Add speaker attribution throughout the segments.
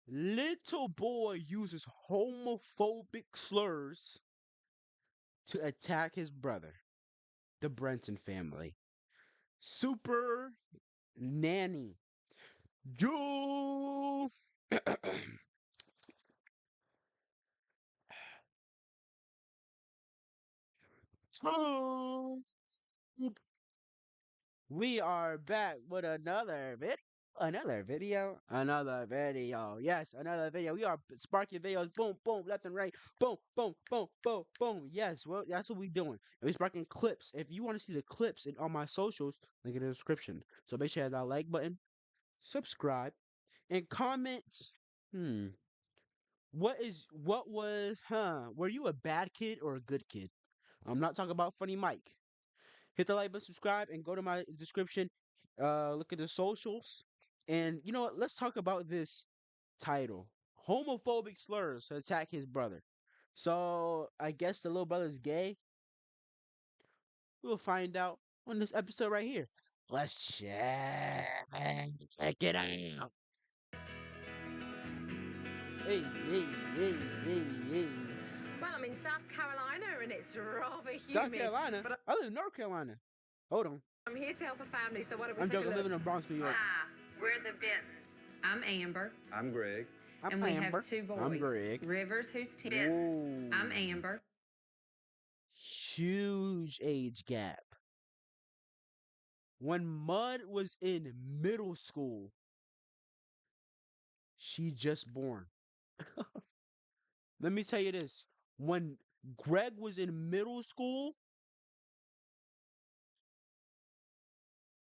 Speaker 1: Little boy uses homophobic slurs to attack his brother, the Brenton family. Super Nanny. You. We are back with another video. Yes, another video. We are sparking videos. Boom, boom, left and right. Boom, boom, boom, boom, boom. Yes, well, that's what we doing. And we sparking clips. If you want to see the clips on my socials, link in the description. So make sure you hit that like button, subscribe, and comments. Were you a bad kid or a good kid? I'm not talking about Funny Mike. Hit the like button, subscribe, and go to my description. Look at the socials. And you know what? Let's talk about this title. Homophobic slurs to attack his brother. So I guess the little brother's gay. We'll find out on this episode right here. Let's check it out. Hey, hey, hey, hey, hey.
Speaker 2: Well, I'm in South Carolina and it's rather humid.
Speaker 1: South Carolina? I live in North Carolina. Hold on.
Speaker 2: I'm here to help a family, so why don't we
Speaker 1: I'm
Speaker 2: take a
Speaker 1: joking. I
Speaker 2: look?
Speaker 1: live in Bronx, New York.
Speaker 3: Hi, we're the Bentons. I'm Amber.
Speaker 4: I'm Greg.
Speaker 3: And we have two boys.
Speaker 1: I'm Greg.
Speaker 3: Rivers, who's 10.
Speaker 1: Whoa.
Speaker 3: I'm Amber.
Speaker 1: Huge age gap. When Mud was in middle school, she just born. Let me tell you this. When Greg was in middle school,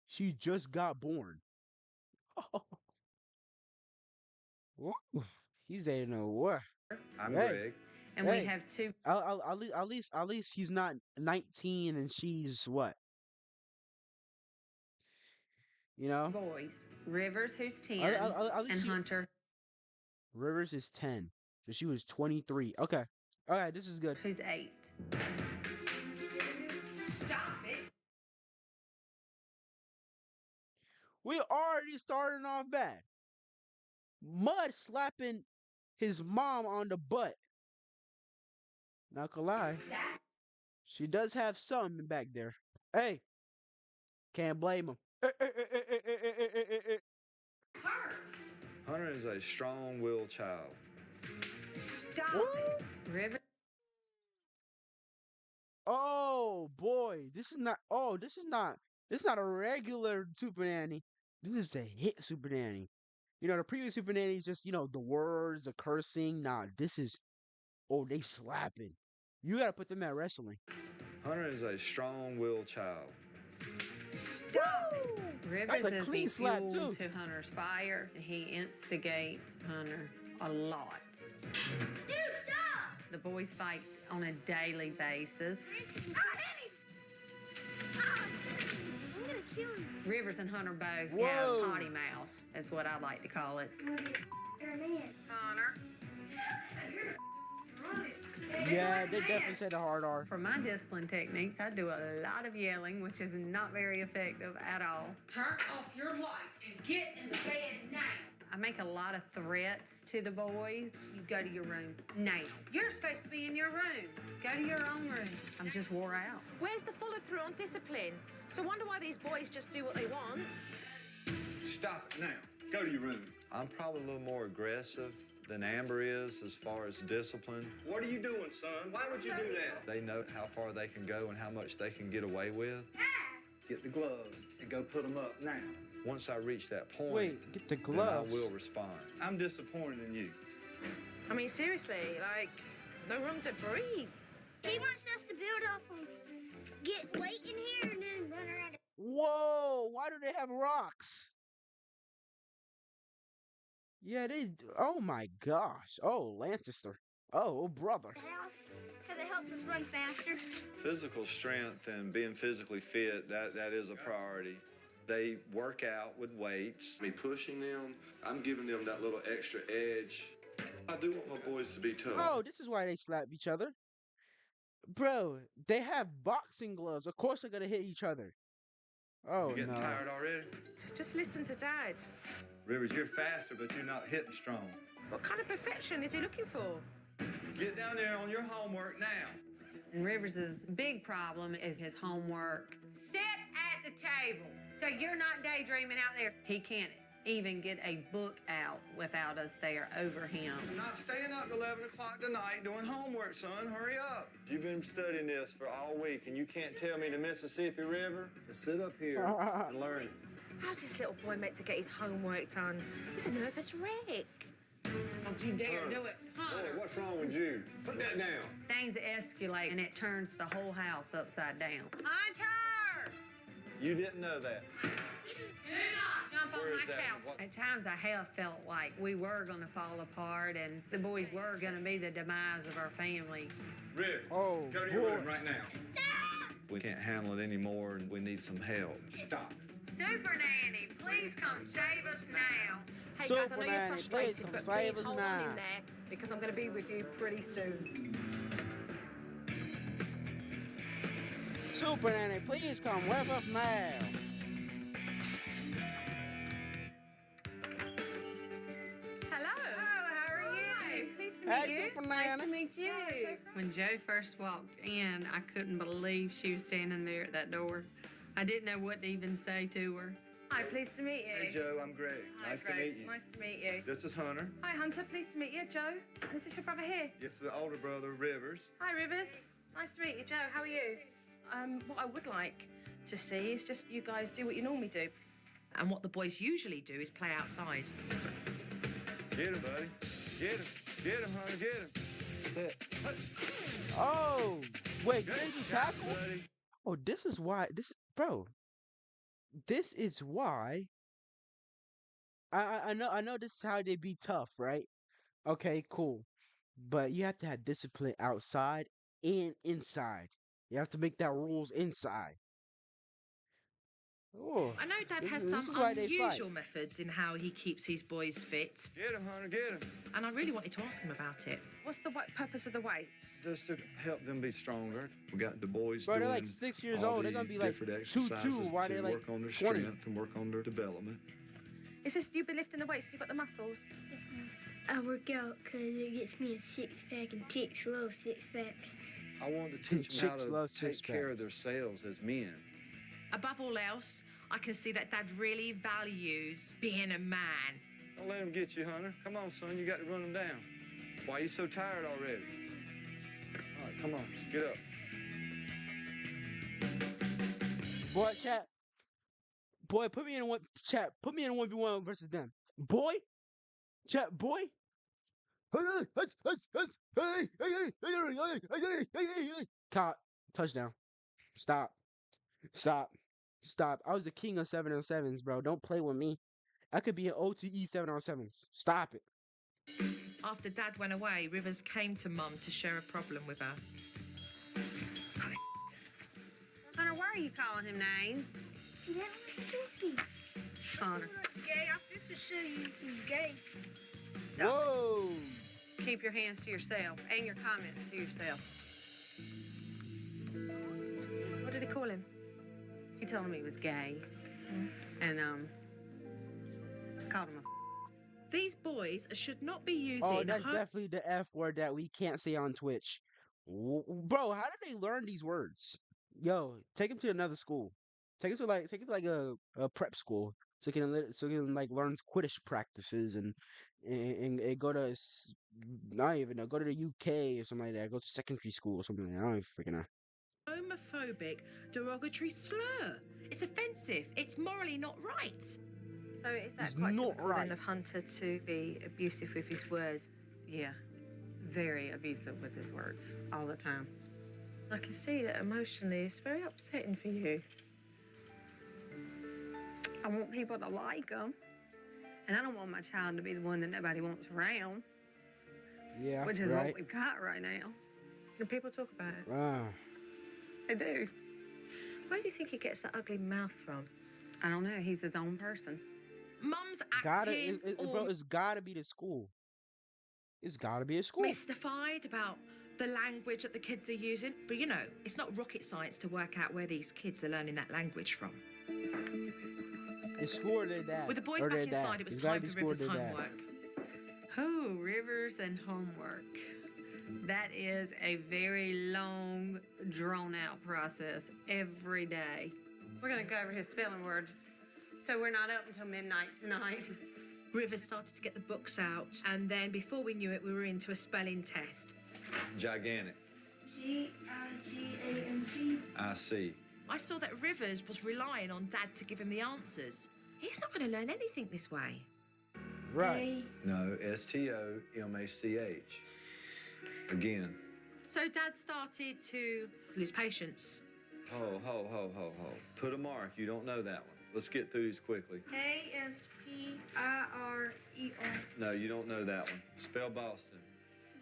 Speaker 1: she just got born. Woo. He's dating a what?
Speaker 4: I'm
Speaker 1: Hey.
Speaker 4: Greg.
Speaker 3: And
Speaker 1: Hey.
Speaker 3: we have two
Speaker 1: At least he's not 19 and she's what? You know?
Speaker 3: boys. Rivers, who's 10.
Speaker 1: At least
Speaker 3: And Hunter,
Speaker 1: Rivers is 10. So she was 23. Okay. All right, this is good.
Speaker 3: who's 8.
Speaker 2: Stop it!
Speaker 1: We already starting off bad. Mud slapping his mom on the butt. Not gonna lie. She does have something back there. Hey. Can't blame him.
Speaker 2: Hurts!
Speaker 4: Hunter is a strong-willed child.
Speaker 2: Stop
Speaker 1: Woo.
Speaker 2: it!
Speaker 3: Rivers,
Speaker 1: Oh boy. This is not a regular Super Nanny. This is a hit Super Nanny. You know, the previous Super Nanny is just, the words, the cursing. Nah, this is, they slapping. You gotta put them at wrestling.
Speaker 4: Hunter is a strong-willed child.
Speaker 2: Stop it!
Speaker 3: Rivers
Speaker 1: That's a
Speaker 3: is
Speaker 1: clean
Speaker 3: the
Speaker 1: slap,
Speaker 3: fuel
Speaker 1: too.
Speaker 3: to Hunter's fire, and he instigates Hunter a lot.
Speaker 2: Dude, stop!
Speaker 3: The boys fight on a daily basis.
Speaker 2: I'm gonna kill you.
Speaker 3: Rivers and Hunter both
Speaker 1: Whoa.
Speaker 3: have potty mouths, is what I like to call it.
Speaker 2: You're a man.
Speaker 3: Hunter.
Speaker 1: Yeah, they definitely said a hard R.
Speaker 3: For my discipline techniques, I do a lot of yelling, which is not very effective at all.
Speaker 2: Turn off your light and get in the bed now.
Speaker 3: I make a lot of threats to the boys. You go to your room now.
Speaker 2: You're supposed to be in your room.
Speaker 3: Go to your own room. I'm just wore out.
Speaker 2: Where's the follow through on discipline? So wonder why these boys just do what they want.
Speaker 5: Stop it now. Go to your room.
Speaker 4: I'm probably a little more aggressive than Amber is as far as discipline.
Speaker 5: What are you doing, son? Why would you do that?
Speaker 4: They know how far they can go and how much they can get away with.
Speaker 5: Get the gloves and go put them up now.
Speaker 4: Once I reach that point,
Speaker 1: Wait, get the
Speaker 4: then
Speaker 1: gloves.
Speaker 4: I will respond.
Speaker 5: I'm disappointed in you.
Speaker 2: I mean, seriously, no room to breathe.
Speaker 6: He wants us to build up and get weight in here and then run around.
Speaker 1: Whoa, why do they have rocks? Yeah, oh my gosh. Oh, Lancaster. Oh, brother.
Speaker 6: The house because it helps us run faster.
Speaker 4: Physical strength and being physically fit, that is a priority. They work out with weights.
Speaker 7: Me pushing them, I'm giving them that little extra edge. I do want my boys to be tough.
Speaker 1: Oh, this is why they slap each other. Bro, they have boxing gloves. Of course they're gonna hit each other. Oh,
Speaker 5: You getting
Speaker 1: no.
Speaker 5: tired already?
Speaker 2: So just listen to Dad.
Speaker 5: Rivers, you're faster, but you're not hitting strong.
Speaker 2: What kind of perfection is he looking for?
Speaker 4: Get down there on your homework now.
Speaker 3: And Rivers' big problem is his homework. Sit at the table so you're not daydreaming out there. He can't even get a book out without us there over him.
Speaker 4: I'm not staying up till 11 o'clock tonight doing homework, son. Hurry up. You've been studying this for all week, and you can't tell me the Mississippi River? Just sit up here and learn it.
Speaker 2: How's this little boy meant to get his homework done? He's a nervous wreck.
Speaker 3: Don't you dare do it, Hunter.
Speaker 5: Hey, what's wrong with you? Put that down.
Speaker 3: Things escalate and it turns the whole house upside down. Hunter!
Speaker 4: You didn't know that.
Speaker 3: Do not jump
Speaker 4: Where
Speaker 3: on
Speaker 4: is
Speaker 3: my
Speaker 4: that?
Speaker 3: couch.
Speaker 4: What-
Speaker 3: At times I have felt like we were going to fall apart and the boys were going to be the demise of our family.
Speaker 5: Rick,
Speaker 1: Oh,
Speaker 5: go to your
Speaker 1: boy.
Speaker 5: room right now.
Speaker 4: We can't handle it anymore, and we need some help.
Speaker 5: Stop.
Speaker 3: Supernanny, please come save us now.
Speaker 2: Hey guys, I know you're
Speaker 1: Supernanny,
Speaker 2: frustrated,
Speaker 1: please
Speaker 2: but
Speaker 1: come save
Speaker 2: please
Speaker 1: us
Speaker 2: hold
Speaker 1: now.
Speaker 2: on in there because I'm going to be with you pretty soon.
Speaker 1: Supernanny, please come with us now.
Speaker 2: Hello.
Speaker 3: How are you?
Speaker 2: Pleased to meet
Speaker 1: Hey,
Speaker 2: you.
Speaker 1: Supernanny.
Speaker 3: meet you. When Joe first walked in, I couldn't believe she was standing there at that door. I didn't know what to even say to her.
Speaker 2: Hi, pleased to meet you.
Speaker 4: Hey, Joe, I'm Greg. Nice to meet you.
Speaker 2: Nice to meet you.
Speaker 4: This is Hunter.
Speaker 2: Hi, Hunter. Pleased to meet you. Joe, is this your brother here?
Speaker 4: This is the older brother, Rivers.
Speaker 2: Hi, Rivers. Nice to meet you. Joe, how are you? What I would like to see is just you guys do what you normally do. And what the boys usually do is play outside.
Speaker 4: Get him, buddy. Get him. Get him, Hunter. Get him.
Speaker 1: Oh, wait,
Speaker 4: Good
Speaker 1: did you
Speaker 4: shot,
Speaker 1: tackle?
Speaker 4: buddy.
Speaker 1: Oh, this is why. Bro. This is why. I know this is how they be tough, right? Okay, cool. But you have to have discipline outside and inside. You have to make that rules inside. Oh,
Speaker 2: I know Dad has
Speaker 1: this
Speaker 2: some
Speaker 1: is why they fight.
Speaker 2: unusual methods in how he keeps his boys fit,
Speaker 4: Get him, Hunter. Get him.
Speaker 2: and I really wanted to ask him about it. What's the purpose of the weights?
Speaker 4: Just to help them be stronger. We got the boys
Speaker 1: Bro,
Speaker 4: doing
Speaker 1: they're like 6 years
Speaker 4: all
Speaker 1: old. They're
Speaker 4: the
Speaker 1: gonna be like
Speaker 4: different
Speaker 1: 2'2",
Speaker 4: exercises
Speaker 1: while
Speaker 4: to
Speaker 1: they're like
Speaker 4: work on their
Speaker 1: 20.
Speaker 4: strength and work on their development.
Speaker 2: Is this you've been lifting the weights and you've got the muscles?
Speaker 6: I work out because it gets me a six-pack and chicks love six-packs.
Speaker 4: I wanted to teach them how
Speaker 1: Chicks
Speaker 4: to
Speaker 1: love
Speaker 4: take
Speaker 1: six
Speaker 4: care of
Speaker 1: packs.
Speaker 4: themselves as men.
Speaker 2: Above all else, I can see that Dad really values being a man.
Speaker 4: Don't let them get you, Hunter. Come on, son. You got to run them down. Why are you so tired already? All right, come on. Get up.
Speaker 1: Boy, chat. Boy, put me in one chat. Put me in 1v1 versus them. Boy, chat. Boy. Caught. Touchdown. Stop. Stop. Stop. I was the king of 7-on-7s, bro. Don't play with me. I could be an OTE 7-on-7s. Stop it.
Speaker 2: After Dad went away, Rivers came to Mum to share a problem with her.
Speaker 3: Hunter, why are you calling him names?
Speaker 6: That was sissy.
Speaker 3: Hunter,
Speaker 6: Gay, I'm just to show you he's gay.
Speaker 3: stop.
Speaker 1: Whoa.
Speaker 3: Keep your hands to yourself and your comments to yourself.
Speaker 2: What did he call him?
Speaker 3: He told him he was gay. And, called him a
Speaker 2: These boys should not be using
Speaker 1: Oh, that's
Speaker 2: ho-
Speaker 1: definitely the F word that we can't say on Twitch. Bro, how did they learn these words? Yo, take him to another school. Take it to like a prep school so he can like learn Quidditch practices and go to not even know, go to the UK or something like that. Go to secondary school or something like that. I don't even freaking know.
Speaker 2: homophobic, derogatory slur. It's offensive. It's morally not right. So is that
Speaker 1: It's
Speaker 2: quite
Speaker 1: not
Speaker 2: typical
Speaker 1: right.
Speaker 2: then of Hunter to be abusive with his words?
Speaker 3: Yeah, very abusive with his words all the time.
Speaker 2: I can see that emotionally it's very upsetting for you.
Speaker 3: I want people to like him. And I don't want my child to be the one that nobody wants around,
Speaker 1: Yeah,
Speaker 3: which is
Speaker 1: right.
Speaker 3: what we've got right now.
Speaker 2: When people talk about it,
Speaker 1: Ah.
Speaker 3: They do.
Speaker 2: where do you think he gets that ugly mouth from?
Speaker 3: I don't know. He's his own person.
Speaker 2: Mum's
Speaker 1: Gotta,
Speaker 2: acting
Speaker 1: bro,
Speaker 2: all
Speaker 1: it's gotta be the school. It's gotta be a school.
Speaker 2: mystified about the language that the kids are using. But you know, it's not rocket science to work out where these kids are learning that language from.
Speaker 1: It's school or their dad.
Speaker 2: With the boys
Speaker 1: or
Speaker 2: back
Speaker 1: their dad.
Speaker 2: inside, it was
Speaker 1: It's gotta
Speaker 2: time
Speaker 1: be
Speaker 2: for
Speaker 1: school or
Speaker 2: River's
Speaker 1: their dad.
Speaker 2: homework.
Speaker 3: Oh, rivers and homework. That is a very long, drawn-out process every day. We're going to go over his spelling words, so we're not up until midnight tonight.
Speaker 2: Rivers started to get the books out, and then before we knew it, we were into a spelling test.
Speaker 5: Gigantic.
Speaker 6: Gigant.
Speaker 5: I see.
Speaker 2: I saw that Rivers was relying on Dad to give him the answers. He's not going to learn anything this way.
Speaker 1: Right.
Speaker 5: No, STOMACH. Again.
Speaker 2: So Dad started to lose patience.
Speaker 5: Ho. Put a mark. You don't know that one. Let's get through these quickly.
Speaker 6: ASPIRER.
Speaker 5: No, you don't know that one. Spell Boston.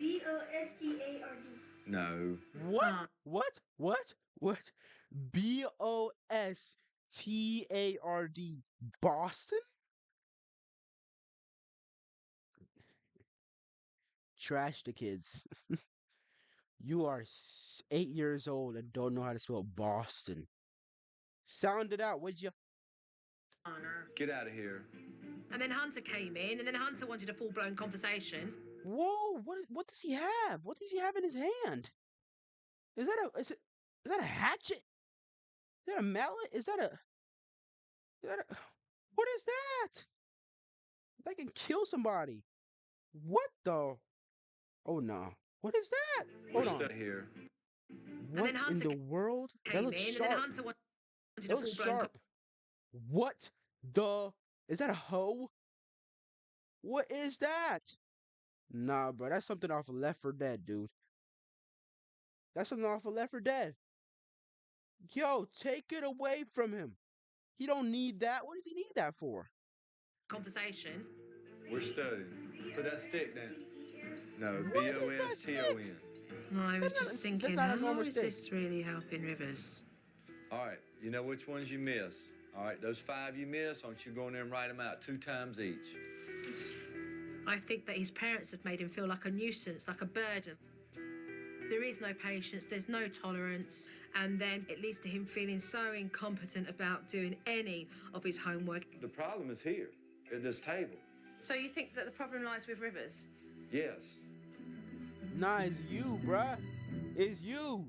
Speaker 6: BOSTARD.
Speaker 5: No.
Speaker 1: What? What? BOSTARD. Boston? Trash the kids. You are 8 years old and don't know how to spell Boston. Sound it out, would you?
Speaker 3: Honor.
Speaker 5: Get out of here.
Speaker 2: And then Hunter came in, and then Hunter wanted a full-blown conversation.
Speaker 1: Whoa! What does he have? What does he have in his hand? Is that a hatchet? Is that a mallet? Is that a what is that? That can kill somebody. What the? Oh no! What is that?
Speaker 5: We're
Speaker 1: Hold on.
Speaker 5: stuck here.
Speaker 1: What
Speaker 2: then
Speaker 1: in
Speaker 2: Hunter
Speaker 1: the world? That
Speaker 2: Came
Speaker 1: looks
Speaker 2: in,
Speaker 1: sharp.
Speaker 2: and then Hunter wanted
Speaker 1: That
Speaker 2: a
Speaker 1: looks
Speaker 2: full-blown
Speaker 1: sharp. What the? Is that a hoe? What is that? Nah, bro, that's something off of Left 4 Dead, dude. That's something off of Left 4 Dead. Yo, take it away from him. He don't need that. What does he need that for?
Speaker 2: conversation.
Speaker 5: We're studying. Put that stick down. No,
Speaker 1: What is that
Speaker 5: BOSTON.
Speaker 2: No, I was
Speaker 1: That's
Speaker 2: just
Speaker 1: not
Speaker 2: thinking,
Speaker 1: a
Speaker 2: how
Speaker 1: normal
Speaker 2: is
Speaker 1: stick.
Speaker 2: this really helping Rivers?
Speaker 5: All right, you know which ones you miss. All right, those 5 you miss, why don't you go in there and write them out 2 times each?
Speaker 2: I think that his parents have made him feel like a nuisance, like a burden. There is no patience, there's no tolerance, and then it leads to him feeling so incompetent about doing any of his homework.
Speaker 5: The problem is here, at this table.
Speaker 2: So you think that the problem lies with Rivers?
Speaker 5: Yes.
Speaker 1: Nah, it's you, bruh. It's you.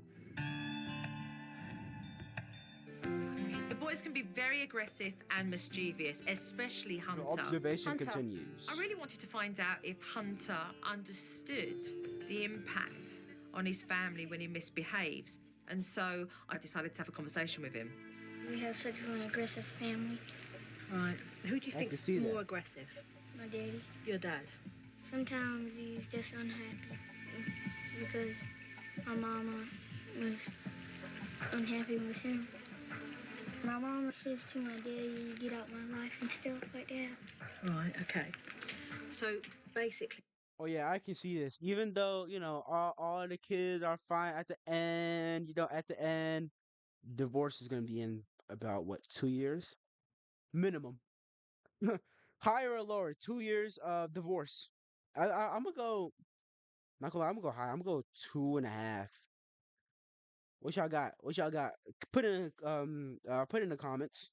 Speaker 2: The boys can be very aggressive and mischievous, especially
Speaker 1: The
Speaker 2: Hunter.
Speaker 1: observation
Speaker 2: Hunter,
Speaker 1: continues.
Speaker 2: I really wanted to find out if Hunter understood the impact on his family when he misbehaves, and so I decided to have a conversation with him.
Speaker 6: We have such an aggressive family.
Speaker 2: Right. Who do you
Speaker 1: I
Speaker 2: think's
Speaker 1: can see that.
Speaker 2: more aggressive?
Speaker 6: My daddy.
Speaker 2: Your dad.
Speaker 6: Sometimes he's just unhappy because my mama was unhappy with him. My mama says to my daddy, "Get out my life" and stuff like that.
Speaker 2: Right, okay. So basically,
Speaker 1: Oh yeah, I can see this. Even though, all the kids are fine at the end, at the end, divorce is gonna be in about what, 2 years? Minimum. Higher or lower, 2 years of divorce. I'm gonna go, not gonna lie, I'm gonna go high. I'm gonna go 2.5. What y'all got? Put in the comments.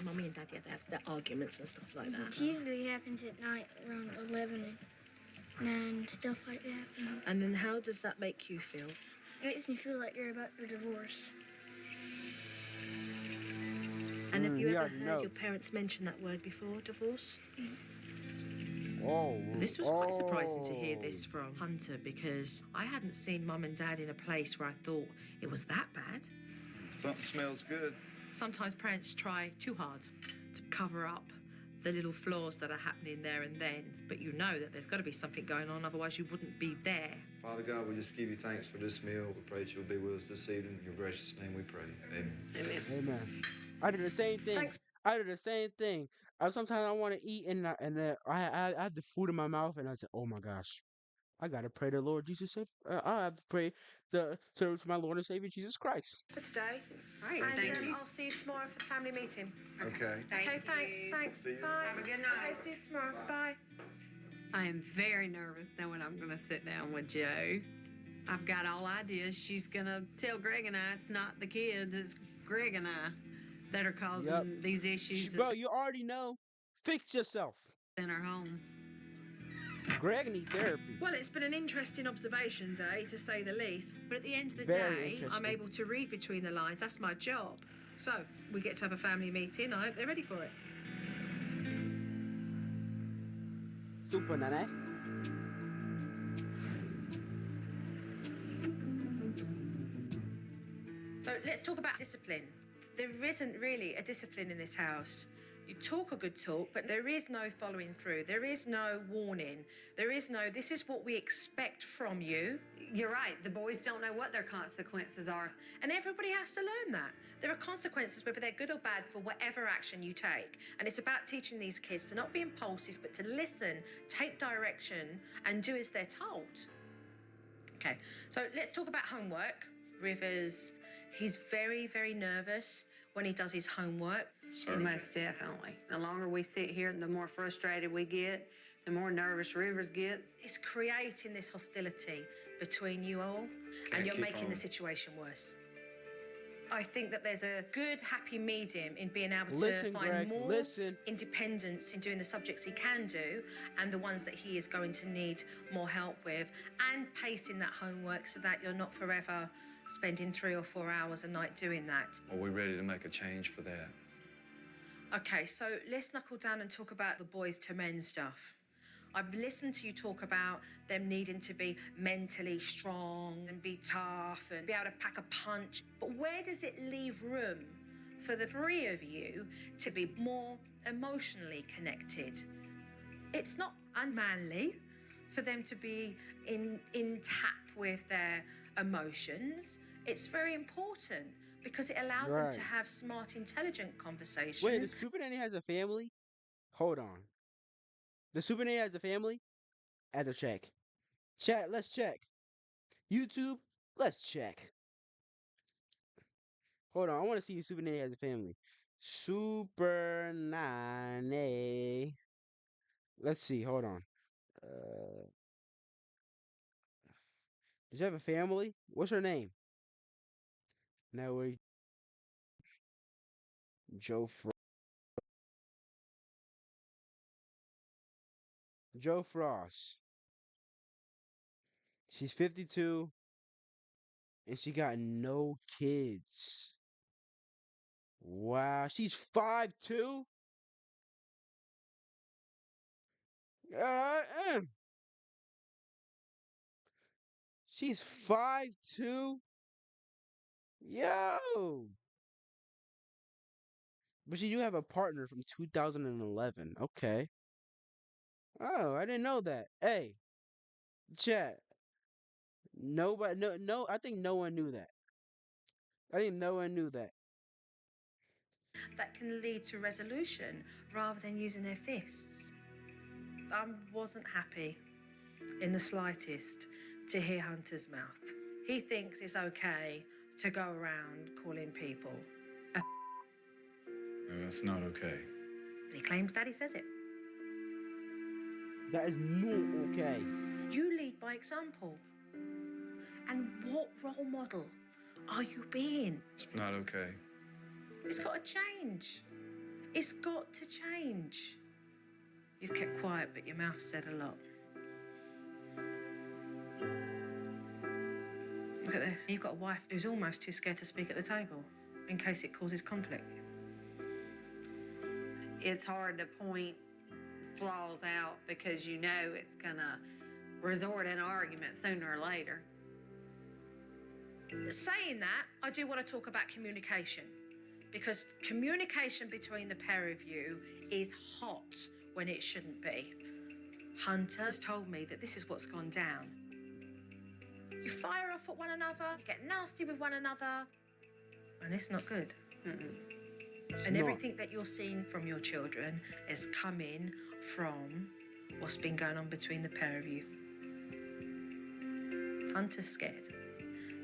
Speaker 2: Mummy and Daddy have their arguments and stuff like that.
Speaker 6: It usually happens at night around 11 and 9, stuff like that.
Speaker 2: And then how does that make you feel?
Speaker 6: It makes me feel like they're about to divorce.
Speaker 2: And have you
Speaker 1: we
Speaker 2: ever
Speaker 1: already
Speaker 2: heard
Speaker 1: know.
Speaker 2: your parents mention that word before, divorce?
Speaker 1: Oh.
Speaker 2: This was quite surprising to hear this from Hunter, because I hadn't seen Mum and Dad in a place where I thought it was that bad.
Speaker 7: Something smells good.
Speaker 2: Sometimes parents try too hard to cover up the little flaws that are happening there and then, but you know that there's got to be something going on, otherwise you wouldn't be there.
Speaker 7: Father God, we just give you thanks for this meal. We pray that you'll be with us this evening. In your gracious name we pray. Amen.
Speaker 2: Amen.
Speaker 1: Amen. I do the same thing.
Speaker 2: Thanks.
Speaker 1: I do the same thing. Sometimes I want to eat and then I have the food in my mouth and I say, oh my gosh, I gotta pray the Lord Jesus. I have to pray to my Lord and Savior Jesus Christ.
Speaker 2: For today.
Speaker 3: Right,
Speaker 2: And
Speaker 3: thank you.
Speaker 2: I'll see you tomorrow for the family meeting.
Speaker 7: Okay.
Speaker 2: Okay, thanks.
Speaker 7: See you.
Speaker 2: Bye.
Speaker 3: Have a good night.
Speaker 2: Okay, see you tomorrow. Bye.
Speaker 3: I am very nervous knowing I'm going to sit down with Joe. I've got all ideas. She's going to tell Greg and I it's not the kids, it's Greg and I that are causing
Speaker 1: Yep.
Speaker 3: these issues
Speaker 1: Bro, you already know. Fix yourself.
Speaker 3: in our home.
Speaker 1: Greg need therapy.
Speaker 2: Well, it's been an interesting observation day, to say the least. But at the end of the
Speaker 1: Very
Speaker 2: day, I'm
Speaker 1: interesting.
Speaker 2: able to read between the lines. That's my job. So, we get to have a family meeting. I hope they're ready for it.
Speaker 1: Supernanny.
Speaker 2: So, let's talk about discipline. There isn't really a discipline in this house. You talk a good talk, but there is no following through. There is no warning. There is no, this is what we expect from you.
Speaker 3: You're right. The boys don't know what their consequences are.
Speaker 2: And everybody has to learn that. There are consequences, whether they're good or bad, for whatever action you take. And it's about teaching these kids to not be impulsive, but to listen, take direction, and do as they're told. Okay, so let's talk about homework. Rivers, he's very, very nervous when he does his homework.
Speaker 3: Most definitely. The longer we sit here, the more frustrated we get, the more nervous Rivers gets.
Speaker 2: It's creating this hostility between you all, and you're making the situation worse. I think that there's a good, happy medium in being able to find more independence in doing the subjects he can do and the ones that he is going to need more help with, and pacing that homework so that you're not forever spending 3 or 4 hours a night doing that.
Speaker 5: Are we ready to make a change for that?
Speaker 2: Okay, so let's knuckle down and talk about the boys to men stuff. I've listened to you talk about them needing to be mentally strong and be tough and be able to pack a punch. But where does it leave room for the 3 of you to be more emotionally connected? It's not unmanly for them to be in tap with their emotions. It's very important because it allows them to have smart, intelligent conversations.
Speaker 1: Wait, the Supernanny has a family? Hold on. The Supernanny has a family? I have to check. Chat, let's check. YouTube, let's check. Hold on, I want to see if Supernanny has a family. Supernanny. Let's see, hold on. Does she have a family? What's her name? No, we Joe Frost. She's 52 and she got no kids. Wow, she's 5'2"? She's 5'2"? Yo! But she do have a partner from 2011. Okay. Oh, I didn't know that. Hey, chat. Nobody, no, I think no one knew that. I think no one knew that.
Speaker 2: That can lead to resolution rather than using their fists. I wasn't happy in the slightest to hear Hunter's mouth. He thinks it's okay to go around calling people a
Speaker 5: No, that's not okay.
Speaker 2: He claims Daddy says it.
Speaker 1: That is not okay.
Speaker 2: You lead by example. And what role model are you being?
Speaker 5: It's not okay.
Speaker 2: It's got to change. It's got to change. You've kept quiet, but your mouth said a lot. Look at this. You've got a wife who's almost too scared to speak at the table in case it causes conflict.
Speaker 3: It's hard to point flaws out because you know it's gonna resort in an argument sooner or later.
Speaker 2: Saying that, I do want to talk about communication, because communication between the pair of you is hot when it shouldn't be. Hunter has told me that this is what's gone down. You fire off at one another, you get nasty with one another, and it's not good. And everything that you're seeing from your children is coming from what's been going on between the pair of you. Hunter's scared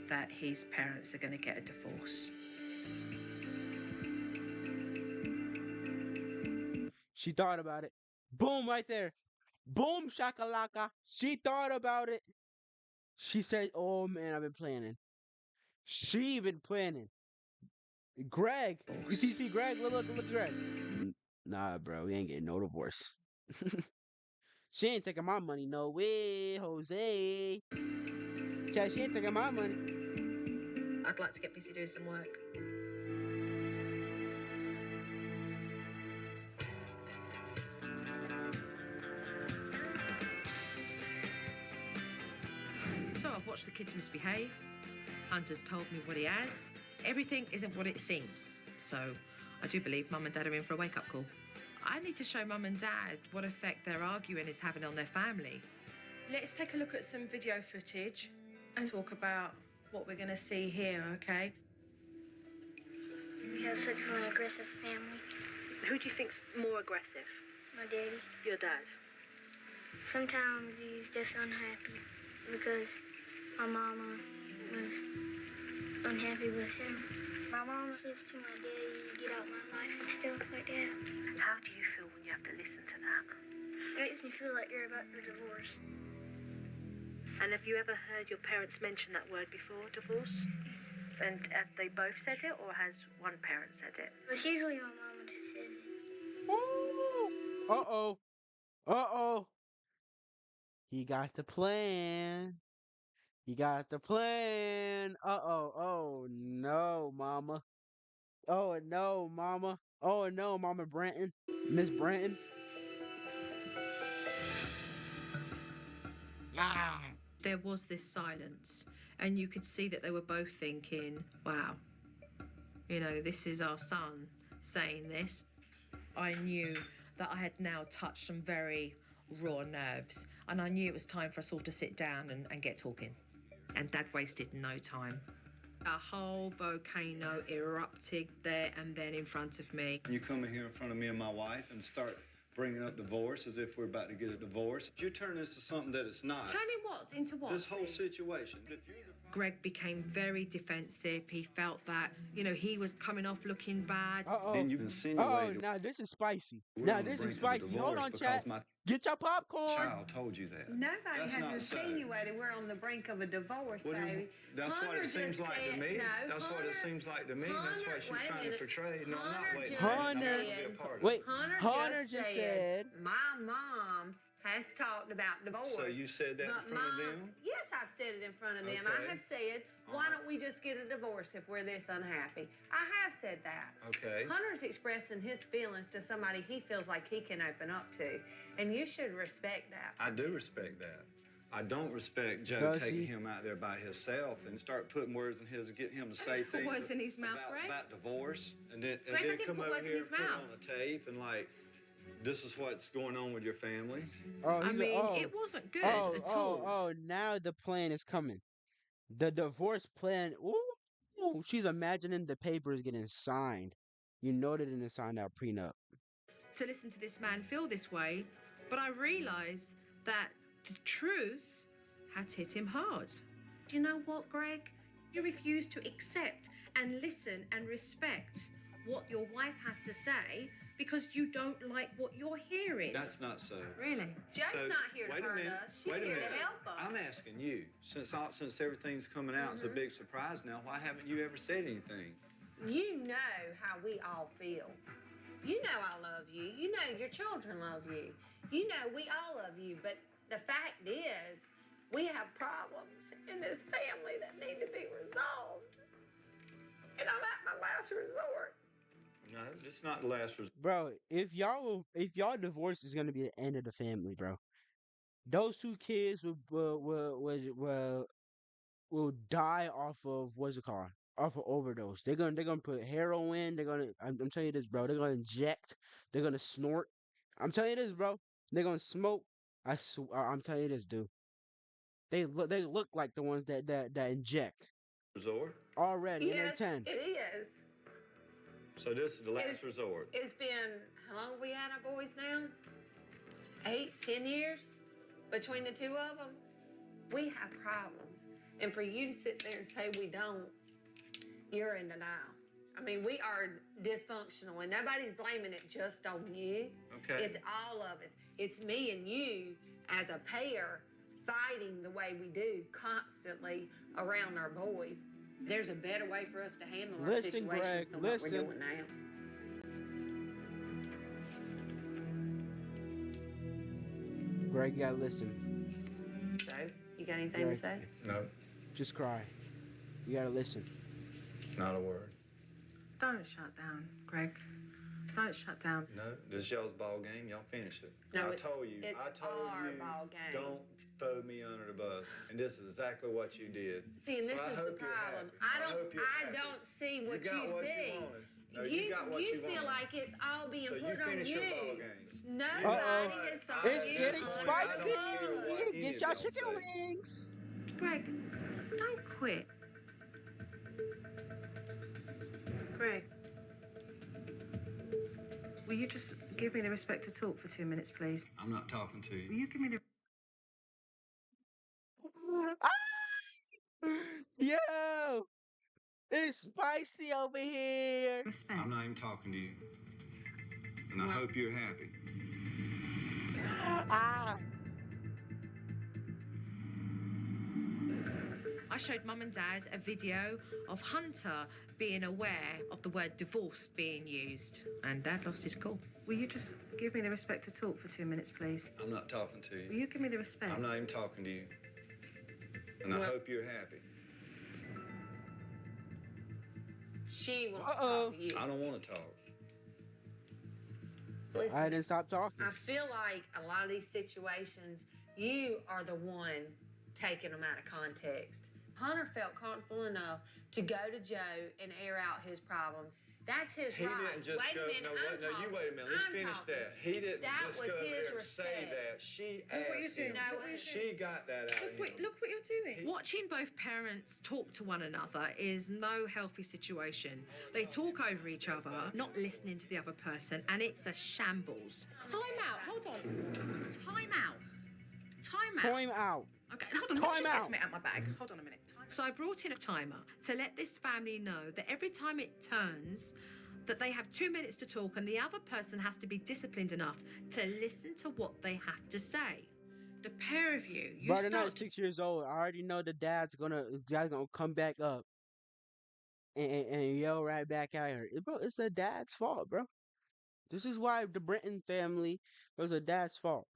Speaker 2: that his parents are going to get a divorce.
Speaker 1: She thought about it. Boom, right there. Boom, shakalaka. She thought about it. She said, oh man, I've been planning. She been planning. Greg. You see Greg? Look, Greg. Nah, bro, we ain't getting no divorce. She ain't taking my money, no way, Jose. Cat, she ain't taking my money.
Speaker 2: I'd like to get busy doing some work. So I've watched the kids misbehave. Hunter's told me what he has. Everything isn't what it seems. So I do believe Mum and Dad are in for a wake-up call. I need to show Mum and Dad what effect their arguing is having on their family. Let's take a look at some video footage and talk about what we're going to see here, okay?
Speaker 6: We have such an aggressive family.
Speaker 2: Who do you think's more aggressive?
Speaker 6: My daddy.
Speaker 2: Your dad.
Speaker 6: Sometimes he's just unhappy because my mama was unhappy with him. My mama says to my daddy, get out my life and stuff like that.
Speaker 2: How do you feel when you have to listen to that?
Speaker 6: It makes me feel like they're about to divorce.
Speaker 2: And have you ever heard your parents mention that word before, divorce? And have they both said it, or has one parent said it?
Speaker 6: It's usually my mama that says it.
Speaker 1: Ooh. Uh-oh. Uh-oh. He got the plan. He got the plan. Uh-oh. Oh, no, mama. Oh, no, mama. Oh, no, Mama Branton. Miss Branton. Ah.
Speaker 2: There was this silence, and you could see that they were both thinking, wow, you know, this is our son saying this. I knew that I had now touched some very raw nerves, and I knew it was time for us all to sit down and get talking. And Dad wasted no time. A whole volcano erupted there and then in front of me.
Speaker 4: You come in here in front of me and my wife and start bringing up divorce as if we're about to get a divorce. You turn this to something that it's not.
Speaker 2: Turning what into what?
Speaker 4: This whole
Speaker 2: please?
Speaker 4: situation. If you're
Speaker 2: Greg became very defensive. He felt that, you know, he was coming off looking bad.
Speaker 1: Uh-oh.
Speaker 4: Then you insinuate.
Speaker 1: Oh, now this is spicy.
Speaker 4: We're
Speaker 1: Now
Speaker 4: on the
Speaker 1: this
Speaker 4: brink
Speaker 1: is
Speaker 4: of a
Speaker 1: spicy. Hold
Speaker 4: divorce
Speaker 1: on,
Speaker 4: because
Speaker 1: chat.
Speaker 4: my
Speaker 1: Get your popcorn.
Speaker 4: child told you that.
Speaker 3: Nobody
Speaker 4: That's
Speaker 3: has
Speaker 4: not so.
Speaker 3: insinuated we're on the brink of a divorce,
Speaker 4: What do you-
Speaker 3: baby.
Speaker 4: That's what
Speaker 3: Hunter
Speaker 4: it seems
Speaker 3: just
Speaker 4: like to
Speaker 3: said-
Speaker 4: me.
Speaker 3: No,
Speaker 4: That's what
Speaker 3: Hunter-
Speaker 4: it seems like to me. That's what she's
Speaker 3: wait a
Speaker 4: trying to
Speaker 3: minute.
Speaker 4: portray. No, I'm not
Speaker 3: Hunter
Speaker 4: waiting.
Speaker 3: just
Speaker 4: I'm not
Speaker 1: Hunter-
Speaker 4: gonna be a part of
Speaker 1: Wait.
Speaker 4: it.
Speaker 1: Hunter just said-
Speaker 3: my mom has talked about divorce.
Speaker 4: So you said that in
Speaker 3: But
Speaker 4: front of
Speaker 3: Mom-
Speaker 4: them?
Speaker 3: Yes, I've said it in front of them.
Speaker 4: Okay.
Speaker 3: I have said, why don't we just get a divorce if we're this unhappy? I have said that.
Speaker 4: Okay.
Speaker 3: Hunter's expressing his feelings to somebody he feels like he can open up to. And you should respect that.
Speaker 4: I do respect that. I don't respect Joe
Speaker 1: Does
Speaker 4: taking
Speaker 1: he?
Speaker 4: him out there by himself and start putting words in his, get him to say
Speaker 2: Put
Speaker 4: things
Speaker 2: words in his mouth,
Speaker 4: about,
Speaker 2: Greg?
Speaker 4: about divorce, and then
Speaker 2: Greg, I didn't
Speaker 4: come
Speaker 2: put
Speaker 4: over
Speaker 2: words in
Speaker 4: here
Speaker 2: his
Speaker 4: and put it
Speaker 2: mouth.
Speaker 4: on a tape and like, this is what's going on with your family.
Speaker 1: Oh,
Speaker 2: I
Speaker 1: he's
Speaker 2: mean,
Speaker 1: oh.
Speaker 2: it wasn't good
Speaker 1: oh,
Speaker 2: at
Speaker 1: oh,
Speaker 2: all.
Speaker 1: Oh, now the plan is coming. The divorce plan. Ooh, she's imagining the papers getting signed. You know they didn't sign that prenup.
Speaker 2: To listen to this man feel this way, but I realised that the truth had hit him hard. Do you know what, Greg? You refuse to accept and listen and respect what your wife has to say because you don't like what you're hearing.
Speaker 4: That's not so.
Speaker 2: Really?
Speaker 3: Joe's
Speaker 4: So,
Speaker 3: not here to
Speaker 4: wait a
Speaker 3: hurt
Speaker 4: minute,
Speaker 3: us. She's
Speaker 4: wait a
Speaker 3: here to
Speaker 4: minute.
Speaker 3: help us.
Speaker 4: I'm asking you, since everything's coming out as a big surprise now, why haven't you ever said anything?
Speaker 3: You know how we all feel. You know I love you. You know your children love you. You know we all love you. But the fact is, we have problems in this family that need to be resolved. And I'm at my last resort.
Speaker 4: No, it's not the last resort.
Speaker 1: Bro, if y'all divorce is gonna be the end of the family, bro. Those two kids will die off of what's it called? Off of overdose. They're gonna put heroin. I'm telling you this, bro. They're gonna inject. They're gonna snort. I'm telling you this, bro. They're gonna smoke. I'm telling you this, dude. They look like the ones that inject
Speaker 4: Resort?
Speaker 1: already. And
Speaker 3: Yes,
Speaker 1: they're 10.
Speaker 3: it is.
Speaker 4: So this is the last
Speaker 3: It's-
Speaker 4: resort.
Speaker 3: It's been, how long have we had our boys now? 8, 10 years between the two of them. We have problems. And for you to sit there and say we don't, you're in denial. I mean, we are dysfunctional and nobody's blaming it just on you.
Speaker 4: Okay.
Speaker 3: It's all of us. It's me and you as a pair fighting the way we do constantly around our boys. There's a better way for us to handle our
Speaker 1: Listen,
Speaker 3: situations
Speaker 1: Greg,
Speaker 3: than
Speaker 1: listen.
Speaker 3: what we're doing now.
Speaker 1: Greg, you gotta listen.
Speaker 3: So, you got anything to
Speaker 1: Greg,
Speaker 3: say?
Speaker 5: No,
Speaker 1: just cry. You gotta listen.
Speaker 5: not a word.
Speaker 2: Don't shut down, Greg. Don't shut down.
Speaker 5: No, this is y'all's ball game. Y'all finish it.
Speaker 3: No,
Speaker 5: I
Speaker 3: it's
Speaker 5: told you.
Speaker 3: our ball game.
Speaker 5: Don't throw me under the bus. And this is exactly what you did.
Speaker 3: See, and
Speaker 5: So
Speaker 3: this
Speaker 5: I
Speaker 3: is the
Speaker 5: hope you're
Speaker 3: problem.
Speaker 5: happy.
Speaker 3: I
Speaker 5: happy.
Speaker 3: don't see what
Speaker 5: you got
Speaker 3: you
Speaker 5: what
Speaker 3: see.
Speaker 5: You wanted. No, you got what you
Speaker 3: feel
Speaker 5: wanted.
Speaker 3: like it's all being
Speaker 5: So
Speaker 3: put
Speaker 5: you
Speaker 3: on
Speaker 5: finish
Speaker 3: you.
Speaker 5: your ball games.
Speaker 3: Nobody
Speaker 1: Uh-oh.
Speaker 3: has thought
Speaker 1: It's
Speaker 3: you
Speaker 1: getting
Speaker 3: under
Speaker 1: spicy.
Speaker 3: the bus.
Speaker 1: Get y'all chicken wings.
Speaker 2: Greg, don't quit. Greg, will you just give me the respect to talk for 2 minutes, please?
Speaker 5: I'm not talking to
Speaker 2: Will
Speaker 5: you.
Speaker 2: you give me the
Speaker 1: Yo, it's spicy over here.
Speaker 2: respect?
Speaker 5: I'm not even talking to you. And I hope you're happy.
Speaker 1: Ah.
Speaker 2: I showed Mum and Dad a video of Hunter being aware of the word divorced being used, and Dad lost his cool. Will you just give me the respect to talk for 2 minutes, please?
Speaker 5: I'm not talking to
Speaker 2: Will
Speaker 5: you.
Speaker 2: you give me the respect?
Speaker 5: I'm not even talking to you. And I hope you're happy.
Speaker 3: She wants to
Speaker 1: Uh-oh.
Speaker 3: talk to you.
Speaker 5: I don't want to talk.
Speaker 3: Listen,
Speaker 1: I didn't stop talking.
Speaker 3: I feel like a lot of these situations, you are the one taking them out of context. Hunter felt comfortable enough to go to Joe and air out his problems. That's his
Speaker 5: He
Speaker 3: right.
Speaker 5: didn't just
Speaker 3: wait
Speaker 5: go.
Speaker 3: a minute,
Speaker 5: No,
Speaker 3: I'm
Speaker 5: wait, no, you
Speaker 3: talking.
Speaker 5: wait a minute. Let's
Speaker 3: I'm
Speaker 5: finish
Speaker 3: talking.
Speaker 5: that. He didn't
Speaker 3: That
Speaker 5: just
Speaker 3: was
Speaker 5: go
Speaker 3: his
Speaker 5: there and
Speaker 3: respect.
Speaker 5: say that. She
Speaker 2: Look what you're
Speaker 5: asked
Speaker 2: doing.
Speaker 5: him.
Speaker 3: No, what you're
Speaker 5: She got that out of him.
Speaker 2: Look what you're doing. Watching both parents talk to one another is no healthy situation. They talk over each other, not listening to the other person, and it's a shambles. Time out. Hold on. Time out. Time out.
Speaker 1: Time out.
Speaker 2: Okay, hold on. Let me
Speaker 1: Time
Speaker 2: just get
Speaker 1: out.
Speaker 2: something out my bag. Hold on a minute. So I brought in a timer to let this family know that every time it turns, that they have 2 minutes to talk, and the other person has to be disciplined enough to listen to what they have to say. The pair of you,
Speaker 1: Bro, they're not
Speaker 2: start
Speaker 1: 6 years old. I already know the dad's gonna come back up and yell right back at her. Bro, it's the dad's fault, bro. This is why the Brenton family was a dad's fault.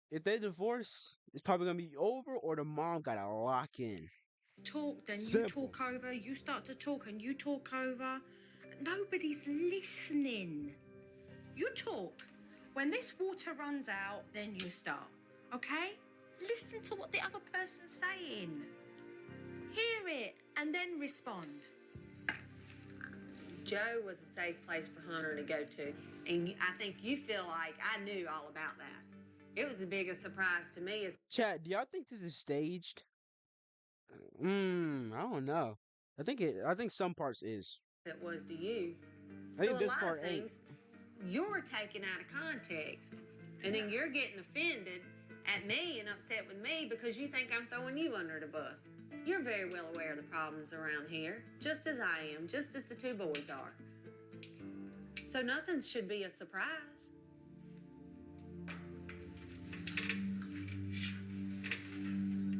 Speaker 1: If they divorce, it's probably gonna be over, or the mom gotta lock in.
Speaker 2: talk, then you
Speaker 1: Simple.
Speaker 2: talk over, you start to talk and you talk over. Nobody's listening. You talk. When this water runs out, then you start. Okay? Listen to what the other person's saying. Hear it and then respond.
Speaker 3: Joe was a safe place for Hunter to go to. And I think you feel like I knew all about that. It was the biggest surprise to me as
Speaker 1: Chat, do y'all think this is staged? I don't know. I think some parts is.
Speaker 3: it was to you.
Speaker 1: I think
Speaker 3: So a
Speaker 1: this
Speaker 3: lot
Speaker 1: part
Speaker 3: of
Speaker 1: ain't.
Speaker 3: things you're taking out of context. And then you're getting offended at me and upset with me because you think I'm throwing you under the bus. You're very well aware of the problems around here, just as I am, just as the two boys are. So nothing should be a surprise.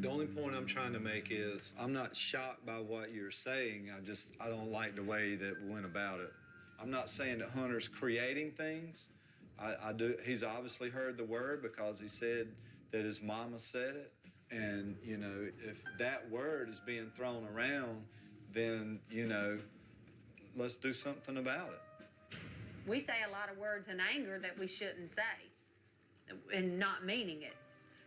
Speaker 5: The only point I'm trying to make is I'm not shocked by what you're saying. I don't like the way that we went about it. I'm not saying that Hunter's creating things. I do. He's obviously heard the word because he said that his mama said it. And, you know, if that word is being thrown around, then, you know, let's do something about it.
Speaker 3: We say a lot of words in anger that we shouldn't say and not meaning it.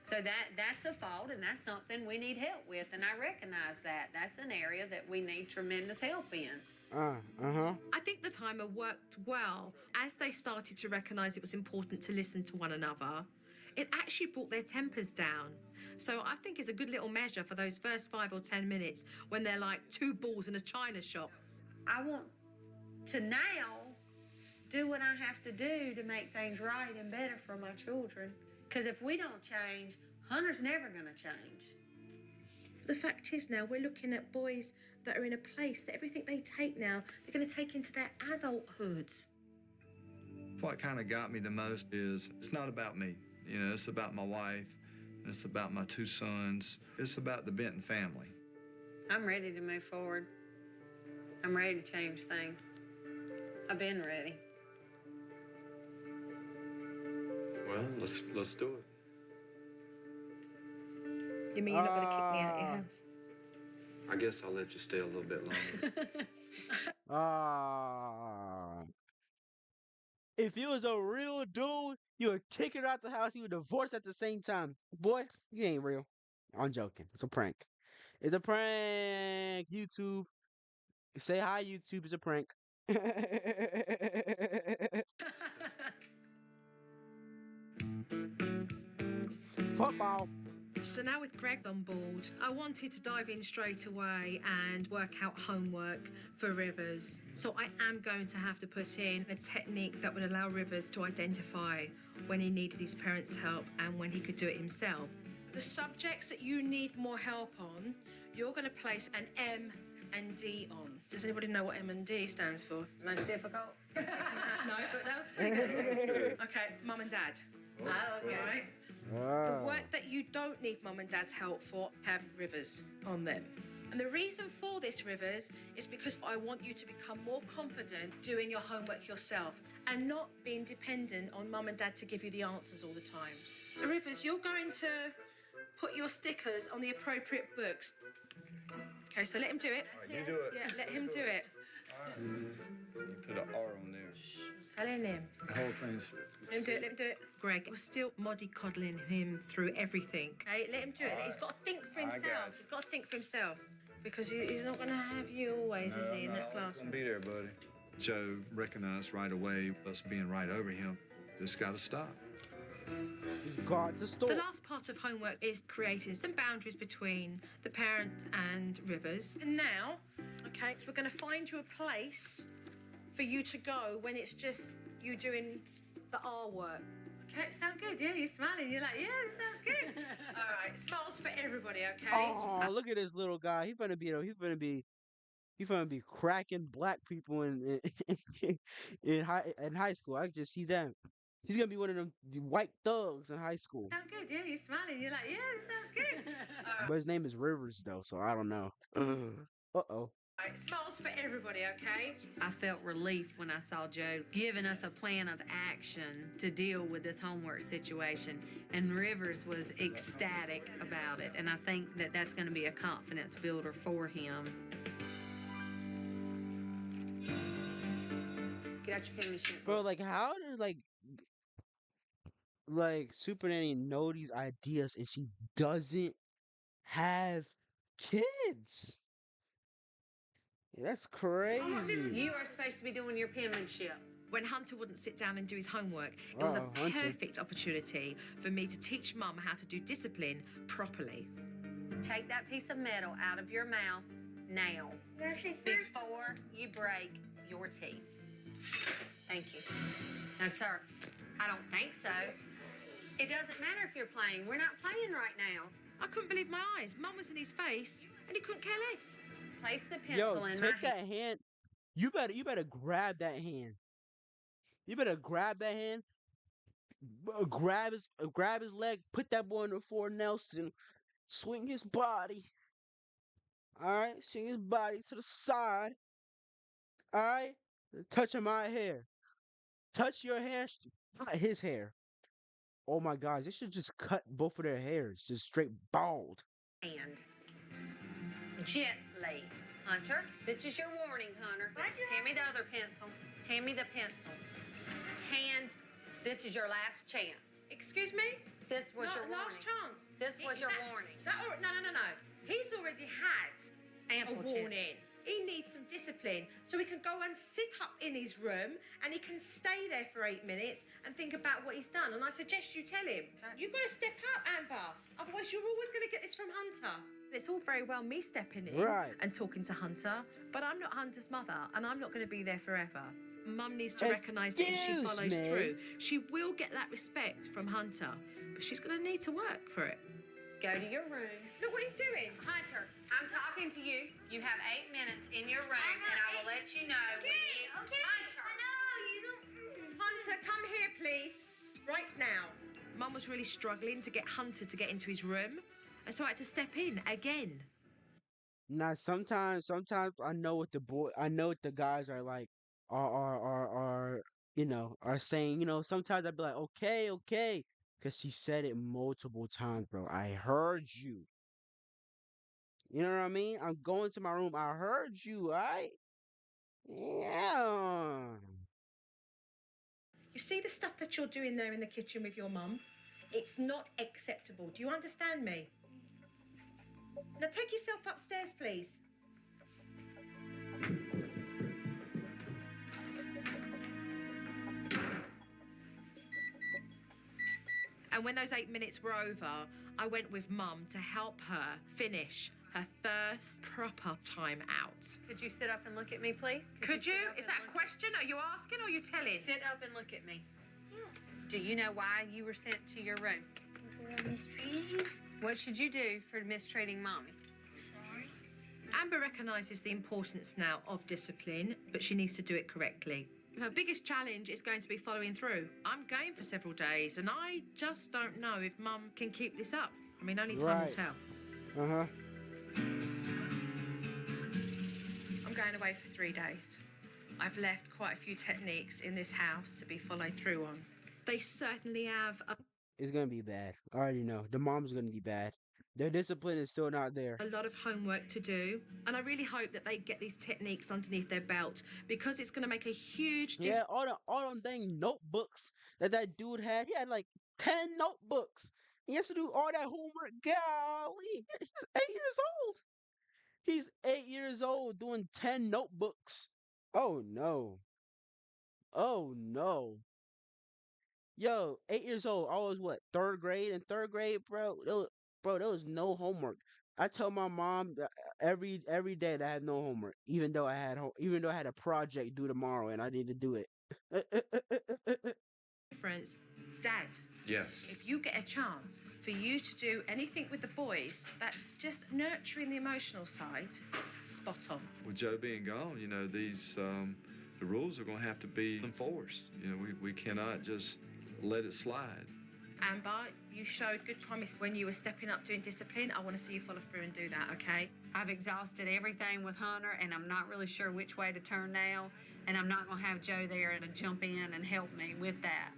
Speaker 3: So that's a fault, and that's something we need help with, and I recognize that. That's an area that we need tremendous help in.
Speaker 2: I think the timer worked well. As they started to recognise it was important to listen to one another, it actually brought their tempers down. So I think it's a good little measure for those first 5 or 10 minutes when they're like two balls in a china shop.
Speaker 3: I want to now do what I have to do to make things right and better for my children. Because if we don't change, Hunter's never going to change.
Speaker 2: The fact is now we're looking at boys that are in a place that everything they take now, they're going to take into their adulthood.
Speaker 7: What kind of got me the most is it's not about me. You know, it's about my wife, and it's about my two sons. It's about the Benton family.
Speaker 3: I'm ready to move forward. I'm ready to change things. I've been ready.
Speaker 5: Well, let's do it.
Speaker 2: You mean you're not going to kick me out of your house?
Speaker 5: I guess I'll let you stay a little bit longer.
Speaker 1: Ah. If you was a real dude, you would kick her out the house. You would divorce at the same time. Boy, you ain't real. I'm joking. It's a prank. It's a prank. YouTube. Say hi, YouTube. It's a prank. Football.
Speaker 2: So now with Greg on board, I wanted to dive in straight away and work out homework for Rivers. So I am going to have to put in a technique that would allow Rivers to identify when he needed his parents' help and when he could do it himself. The subjects that you need more help on, you're going to place an M and D on. Does anybody know what M and D stands for?
Speaker 3: Most difficult?
Speaker 2: No, but that was pretty good. Okay, Mum and Dad.
Speaker 3: Oh, okay.
Speaker 2: All right. The work that you don't need Mum and Dad's help for have Rivers on them. And the reason for this, Rivers, is because I want you to become more confident doing your homework yourself and not being dependent on Mum and Dad to give you the answers all the time. Rivers, you're going to put your stickers on the appropriate books. Okay, so let him do it.
Speaker 5: You do it.
Speaker 2: Yeah, let him do it.
Speaker 5: So you put an R on there.
Speaker 2: Telling him.
Speaker 5: The whole thing's...
Speaker 2: Let him do it, let him do it. Greg was still mollycoddling him through everything. Okay, let him do it. He's got to think for himself. He's got to think for himself. Because he's not going to have you always, is he, in that classroom?
Speaker 5: I'll be there, buddy.
Speaker 7: Joe recognized right away us being right over him. Just got to stop.
Speaker 1: He's got the store.
Speaker 2: The last part of homework is creating some boundaries between the parent and Rivers. And now, okay, so we're going to find you a place for you to go when it's just you doing the R work. Okay, sound good? Yeah, you're smiling. You're like, yeah, this sounds good. All right, smiles for everybody, okay?
Speaker 1: Oh, look at this little guy. He's gonna be cracking black people in high school. I can just see that. He's gonna be one of them white thugs in high school.
Speaker 2: Sound good? Yeah, you're smiling. You're like, yeah, this sounds good. All right.
Speaker 1: But his name is Rivers though, so I don't know. Uh-oh.
Speaker 2: All right, smiles for everybody, okay?
Speaker 3: I felt relief when I saw Joe giving us a plan of action to deal with this homework situation, and Rivers was ecstatic about it, and I think that that's going to be a confidence builder for him. Get out your pen machine.
Speaker 1: Bro, like how does like Supernanny know these ideas and she doesn't have kids? That's crazy.
Speaker 3: You are supposed to be doing your penmanship.
Speaker 2: When Hunter wouldn't sit down and do his homework, it was a
Speaker 1: Hunter.
Speaker 2: perfect opportunity for me to teach Mum how to do discipline properly.
Speaker 3: Take that piece of metal out of your mouth now, before you break your teeth. Thank you. No, sir, I don't think so. It doesn't matter if you're playing. We're not playing right now.
Speaker 2: I couldn't believe my eyes. Mum was in his face, and he couldn't care less.
Speaker 3: Place the pencil
Speaker 1: Yo,
Speaker 3: in my
Speaker 1: take that hand. You better grab that hand. You better grab that hand. Grab his leg. Put that boy on the floor, Nelson. Swing his body. All right, swing his body to the side. All right, touching my hair. Touch your hair, not his hair. Oh my gosh, they should just cut both of their hairs, just straight bald.
Speaker 3: hand. Gently. Hunter, this is your warning, Hunter. Hand me the other pencil. Hand me the pencil. Hand, this is your last chance.
Speaker 2: Excuse me?
Speaker 3: This was your warning.
Speaker 2: Last chance.
Speaker 3: This was your warning.
Speaker 2: No. He's already had
Speaker 3: Ample
Speaker 2: a
Speaker 3: chance.
Speaker 2: warning. He needs some discipline. So he can go and sit up in his room and he can stay there for 8 minutes and think about what he's done. And I suggest you tell him, you've got to step up, Amber. Otherwise, you're always going to get this from Hunter. It's all very well me stepping in and talking to Hunter, but I'm not Hunter's mother and I'm not going to be there forever. Mum needs to recognise that if she
Speaker 1: Excuse
Speaker 2: follows
Speaker 1: me?
Speaker 2: through, she will get that respect from Hunter, but she's going to need to work for it.
Speaker 3: Go to your room.
Speaker 2: Look what he's doing.
Speaker 3: Hunter, I'm talking to you. You have 8 minutes in your room, and I will let you know when you... Hunter!
Speaker 2: Hunter, come here, please. Right now. Mum was really struggling to get Hunter to get into his room, and so I had to step in again.
Speaker 1: Now sometimes I know what the guys are like are are saying, sometimes I'd be like, okay, okay, because she said it multiple times, bro. I heard you. You know what I mean? I'm going to my room. I heard you, all right? Yeah.
Speaker 2: You see the stuff that you're doing there in the kitchen with your mum? It's not acceptable. Do you understand me? Now take yourself upstairs, please. And when those 8 minutes were over, I went with Mum to help her finish her first proper time out.
Speaker 3: Could you sit up and look at me, please?
Speaker 2: Could you?
Speaker 3: sit up
Speaker 2: Is
Speaker 3: and
Speaker 2: that a
Speaker 3: look-
Speaker 2: question? Are you asking or are you telling?
Speaker 3: Sit up and look at me. Do you know why you were sent to your room?
Speaker 6: Because I mistreated you.
Speaker 3: What should you do for mistreating Mommy?
Speaker 6: Sorry.
Speaker 2: Amber recognises the importance now of discipline, but she needs to do it correctly. Her biggest challenge is going to be following through. I'm going for several days, and I just don't know if Mum can keep this up. I mean, only time will
Speaker 1: Right.
Speaker 2: tell.
Speaker 1: Uh-huh.
Speaker 2: I'm going away for 3 days. I've left quite a few techniques in this house to be followed through on. They certainly have
Speaker 1: It's gonna be bad. I already know. The mom's gonna be bad. Their discipline is still not there.
Speaker 2: a lot of homework to do, and I really hope that they get these techniques underneath their belt because it's going to make a huge difference.
Speaker 1: Yeah, all them dang notebooks that dude had. He had like 10 notebooks. He has to do all that homework. Golly, he's 8 years old. He's 8 years old doing 10 notebooks. Oh no. Oh no. Yo, 8 years old. I was what, third grade? In third grade, there was no homework. I tell my mom that every day that I had no homework, even though I had a project due tomorrow and I need to do it.
Speaker 2: Dad,
Speaker 5: Yes.
Speaker 2: if you get a chance for you to do anything with the boys that's just nurturing the emotional side, spot on.
Speaker 7: With Joe being gone, these the rules are going to have to be enforced. We cannot just let it slide.
Speaker 2: Amber, you showed good promise when you were stepping up doing discipline. I want to see you follow through and do that, okay?
Speaker 3: I've exhausted everything with Hunter, and I'm not really sure which way to turn now. And I'm not going to have Joe there to jump in and help me with that.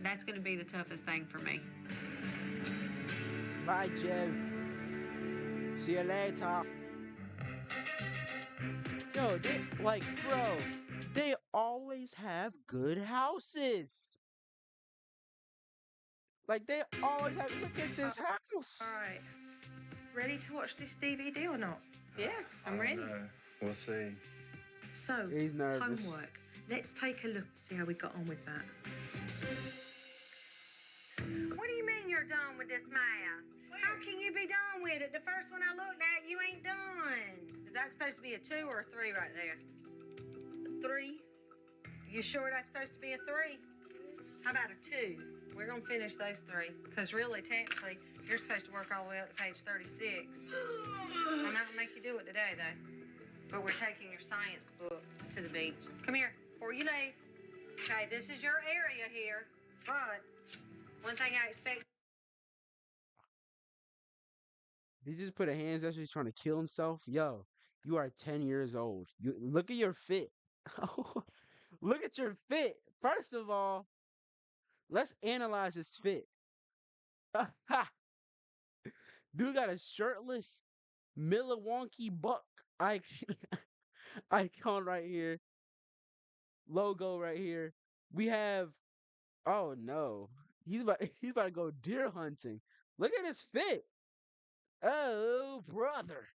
Speaker 3: That's going to be the toughest thing for me.
Speaker 1: Bye, Joe. See you later. Yo, they always have good houses. Like, they always have, look at this house.
Speaker 2: All right. Ready to watch this DVD or not?
Speaker 3: Yeah, I'm ready.
Speaker 5: We'll see.
Speaker 2: So,
Speaker 1: He's nervous.
Speaker 2: homework. Let's take a look, see how we got on with that.
Speaker 3: What do you mean you're done with this math? How can you be done with it? The first one I looked at, you ain't done. Is that supposed to be a 2 or a 3 right there? 3. You sure that's supposed to be a 3? How about a 2? We're gonna finish those 3, because really, technically, you're supposed to work all the way up to page 36. I'm not gonna make you do it today, though. But we're taking your science book to the beach. Come here, before you leave. Okay, this is your area here, but one thing I expect.
Speaker 1: He just put a hands up. He's trying to kill himself. Yo, you are 10 years old. You look at your fit. Look at your fit. First of all, let's analyze his fit. Dude got a shirtless Milwaukee Buck icon right here. Logo right here. We have, oh no. He's about to go deer hunting. Look at his fit. Oh brother.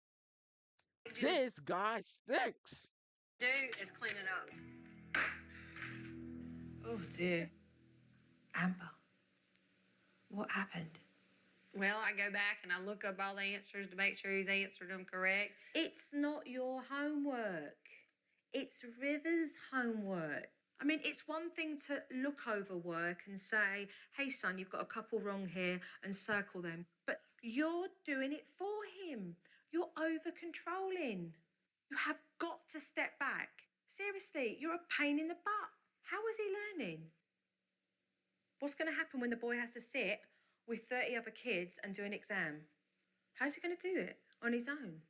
Speaker 1: This guy stinks.
Speaker 3: Do is clean it up.
Speaker 2: Oh, dear. Amber, what happened?
Speaker 3: Well, I go back and I look up all the answers to make sure he's answered them correct.
Speaker 2: It's not your homework. It's River's homework. I mean, it's one thing to look over work and say, hey, son, you've got a couple wrong here, and circle them. But you're doing it for him. You're over-controlling. You have got to step back. Seriously, you're a pain in the butt. How is he learning? What's going to happen when the boy has to sit with 30 other kids and do an exam? How's he going to do it on his own?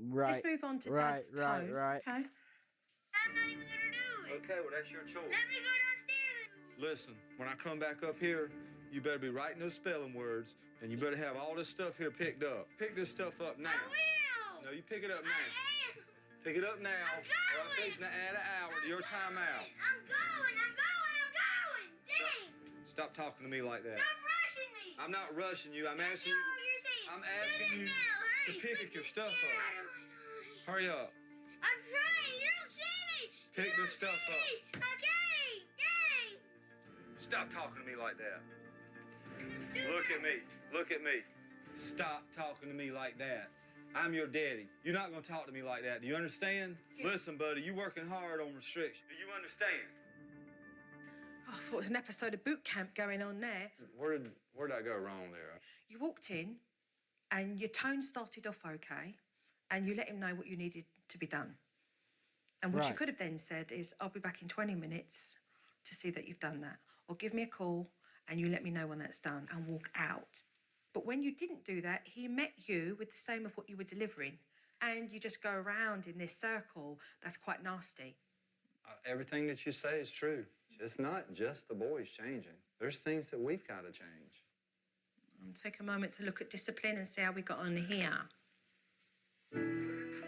Speaker 1: Right.
Speaker 2: Let's move on to
Speaker 1: right,
Speaker 2: Dad's
Speaker 1: right,
Speaker 2: tone.
Speaker 1: right.
Speaker 2: Okay.
Speaker 6: I'm not even gonna do it.
Speaker 4: Okay, well, that's your choice.
Speaker 6: Let me go downstairs.
Speaker 4: Listen, when I come back up here, you better be writing those spelling words, and you better have all this stuff here picked up. Pick this stuff up now.
Speaker 6: I will.
Speaker 4: No, you pick it up now.
Speaker 6: I am.
Speaker 4: Pick it up now.
Speaker 6: I'm
Speaker 4: Or I'm
Speaker 6: going.
Speaker 4: fixing to add an hour to your time out.
Speaker 6: I'm going. Dang.
Speaker 4: Stop talking to me like that.
Speaker 6: Stop rushing me.
Speaker 4: I'm not rushing you. I'm
Speaker 6: That's
Speaker 4: asking
Speaker 6: not
Speaker 4: you.
Speaker 6: what you're saying.
Speaker 4: I'm
Speaker 6: Do
Speaker 4: asking
Speaker 6: this
Speaker 4: you
Speaker 6: now. Hurry.
Speaker 4: to pick your stuff
Speaker 6: Get
Speaker 4: up.
Speaker 6: out of my eye.
Speaker 4: Hurry up.
Speaker 6: I'm trying. You don't see me.
Speaker 4: Pick
Speaker 6: you
Speaker 4: this
Speaker 6: don't
Speaker 4: stuff
Speaker 6: see
Speaker 4: up.
Speaker 6: me. Okay. Dang.
Speaker 4: Stop talking to me like that.
Speaker 6: Do
Speaker 4: Look
Speaker 6: that.
Speaker 4: at me. Look at me. Stop talking to me like that. I'm your daddy. You're not going to talk to me like that. Do you understand? Listen, buddy, you working hard on restriction. Do you understand?
Speaker 2: Oh, I thought it was an episode of boot camp going on there.
Speaker 4: Where'd I go wrong there?
Speaker 2: You walked in and your tone started off okay and you let him know what you needed to be done. And what you
Speaker 1: Right.
Speaker 2: could have then said is, I'll be back in 20 minutes to see that you've done that. Or give me a call and you let me know when that's done and walk out. But when you didn't do that, he met you with the same of what you were delivering. And you just go around in this circle. That's quite nasty.
Speaker 5: Everything that you say is true. It's not just the boys changing. There's things that we've got to change.
Speaker 2: And take a moment to look at discipline and see how we got on here.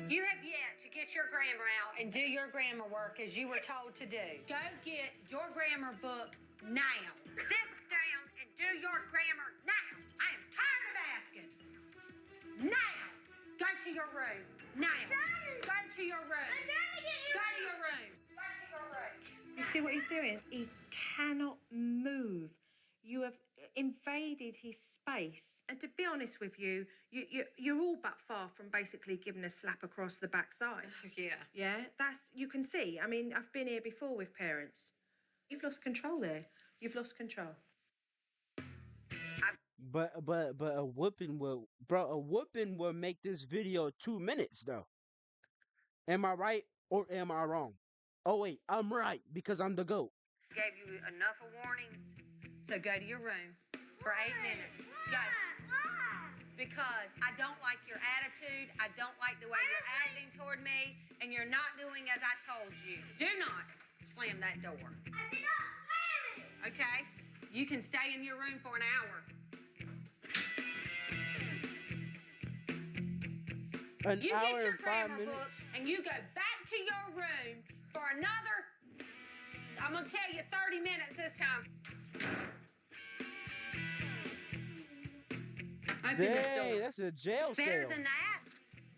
Speaker 3: You have yet to get your grammar out and do your grammar work as you were told to do. Go get your grammar book now. Sit down and do your grammar now. I am tired of asking. Now. Go to your room. Now. Go to your room.
Speaker 6: I'm trying to get you.
Speaker 3: Go to your room. Go to your room.
Speaker 2: You see what he's doing? He cannot move. You have invaded his space. And to be honest with you, you're all but far from basically giving a slap across the backside.
Speaker 3: Yeah.
Speaker 2: Yeah, you can see. I mean, I've been here before with parents. You've lost control there. You've lost control.
Speaker 1: But a whooping will make this video 2 minutes though. Am I right or am I wrong? Oh wait, I'm right because I'm the GOAT.
Speaker 3: Gave you enough of warnings, so go to your room for 8 minutes. Go.
Speaker 6: Why?
Speaker 3: Because I don't like your attitude, I don't like the way you're acting toward me, and you're not doing as I told you. Do not slam that door,
Speaker 6: I did not slam it.
Speaker 3: okay? You can stay in your room for an hour.
Speaker 1: An
Speaker 3: You
Speaker 1: hour
Speaker 3: get your
Speaker 1: and 5
Speaker 3: grammar
Speaker 1: minutes.
Speaker 3: book and you go back to your room for another, I'm gonna tell you 30 minutes this time. Open this
Speaker 1: Dang,
Speaker 3: door.
Speaker 1: that's a jail
Speaker 3: Better
Speaker 1: cell.
Speaker 3: than that,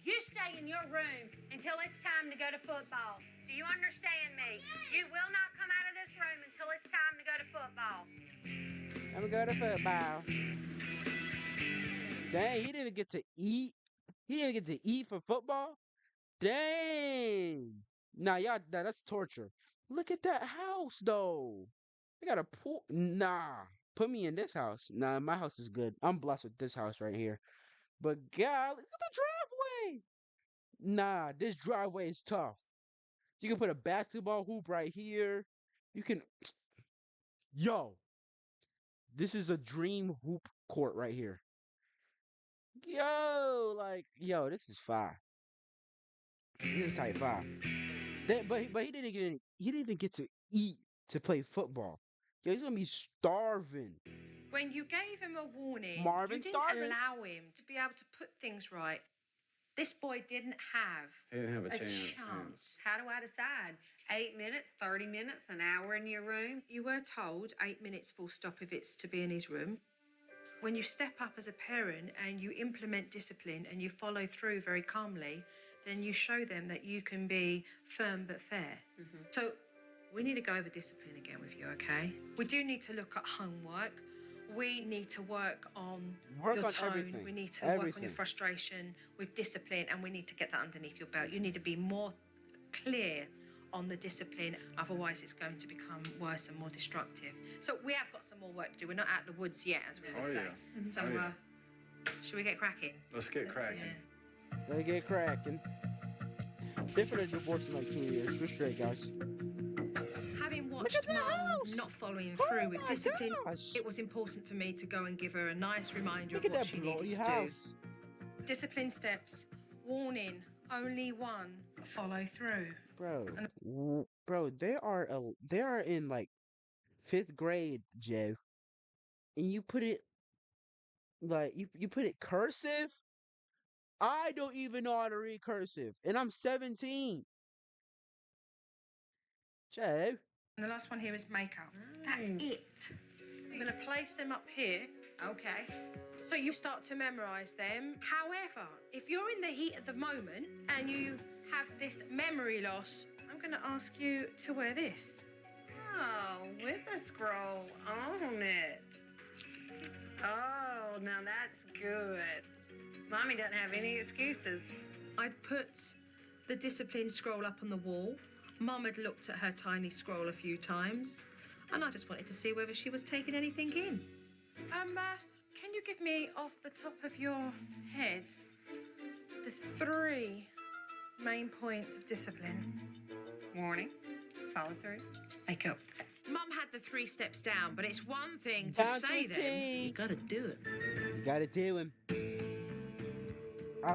Speaker 3: you stay in your room until it's time to go to football. Do you understand me? You will not come out of this room until it's time to go to football.
Speaker 1: I'm gonna go to football. Dang, he didn't even get to eat. He didn't even get to eat for football. Dang. Nah, that's torture. Look at that house though. I got a pool. Nah, put me in this house. Nah, my house is good. I'm blessed with this house right here. But God, look at the driveway. Nah, this driveway is tough. You can put a basketball hoop right here. You can. Yo, this is a dream hoop court right here. Yo, this is fire. This is type 5. But he didn't even get to eat to play football. Yo, he's gonna be starving.
Speaker 2: When you gave him a warning,
Speaker 1: Marvin
Speaker 2: you didn't
Speaker 1: starving.
Speaker 2: allow him to be able to put things right. This boy didn't have
Speaker 5: He didn't have a chance.
Speaker 2: chance.
Speaker 3: How do I decide? 8 minutes, 30 minutes, an hour in your room?
Speaker 2: You were told 8 minutes full stop if it's to be in his room. When you step up as a parent and you implement discipline and you follow through very calmly, then you show them that you can be firm but fair. So we need to go over discipline again with you, okay? We do need to look at homework. We need to work on
Speaker 1: Work
Speaker 2: your
Speaker 1: on
Speaker 2: tone.
Speaker 1: everything.
Speaker 2: We need to work on
Speaker 1: Everything.
Speaker 2: your frustration with discipline, and we need to get that underneath your belt. You need to be more clear on the discipline, otherwise it's going to become worse and more destructive. So we have got some more work to do. We're not out of the woods yet, as we always say.
Speaker 5: yeah.
Speaker 2: So
Speaker 5: Oh, yeah.
Speaker 2: should we get cracking?
Speaker 5: Let's get cracking.
Speaker 2: Yeah.
Speaker 1: They get cracking. They're for the divorce in like 2 years. We're straight, guys.
Speaker 2: Having
Speaker 1: Look
Speaker 2: watched
Speaker 1: at that
Speaker 2: Mum
Speaker 1: house!
Speaker 2: not following
Speaker 1: Oh
Speaker 2: through with
Speaker 1: my
Speaker 2: discipline,
Speaker 1: gosh!
Speaker 2: it was important for me to go and give her a nice reminder
Speaker 1: Look
Speaker 2: of
Speaker 1: at
Speaker 2: what
Speaker 1: that
Speaker 2: she needed
Speaker 1: bloody
Speaker 2: to
Speaker 1: house.
Speaker 2: do. Discipline steps. Warning, only one. Follow through.
Speaker 1: Bro, bro, they are in like 5th grade, Joe, and you put it like you put it cursive. I don't even know how to read cursive, and I'm 17. Joe,
Speaker 2: And the last one here is makeup. That's it. I'm going to place them up here.
Speaker 3: Okay.
Speaker 2: So you start to memorise them. However, if you're in the heat of the moment and you have this memory loss, I'm going to ask you to wear this.
Speaker 3: Oh, with a scroll on it. Oh, now that's good. Mommy doesn't have any excuses.
Speaker 2: I'd put the discipline scroll up on the wall. Mum had looked at her tiny scroll a few times, and I just wanted to see whether she was taking anything in. Can you give me off the top of your head the 3 main points of discipline?
Speaker 3: Warning, follow through, makeup.
Speaker 2: Mum had the 3 steps down, but it's one thing to
Speaker 1: Down to
Speaker 2: say
Speaker 1: the
Speaker 2: them.
Speaker 1: T.
Speaker 2: You gotta do it.
Speaker 1: you gotta do him.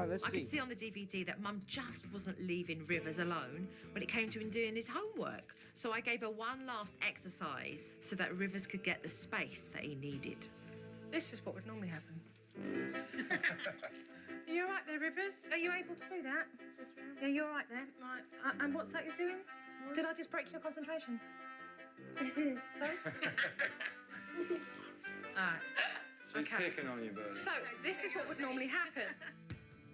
Speaker 1: Let's
Speaker 2: I
Speaker 1: see.
Speaker 2: could see on the DVD that Mum just wasn't leaving Rivers alone when it came to him doing his homework. So I gave her one last exercise so that Rivers could get the space that he needed. This is what would normally happen. Are you all right there, Rivers? Are you able to do that? Yeah, you're all right there. Right. And what's that you're doing? Did I just break your concentration? Sorry? All right.
Speaker 5: She's picking on you, buddy.
Speaker 2: So, this is what would normally happen.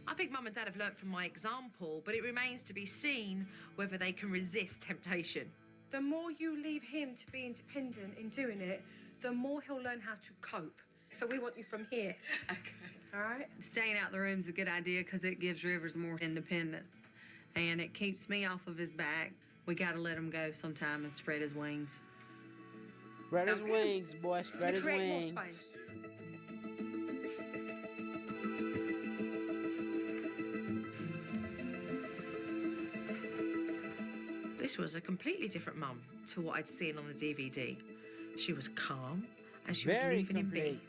Speaker 2: I think Mum and Dad have learnt from my example, but it remains to be seen whether they can resist temptation. The more you leave him to be independent in doing it, the more he'll learn how to cope. So we want you from here.
Speaker 3: Okay.
Speaker 2: All right?
Speaker 3: Staying out the room's a good idea because it gives Rivers more independence. And it keeps me off of his back. We gotta let him go sometime and spread his wings.
Speaker 1: Spread his
Speaker 3: Sounds good.
Speaker 1: wings, boy. Spread his
Speaker 2: Create more
Speaker 1: wings.
Speaker 2: space. This was a completely different Mum to what I'd seen on the DVD. She was calm and she was
Speaker 1: Very
Speaker 2: leaving him be.
Speaker 1: complete.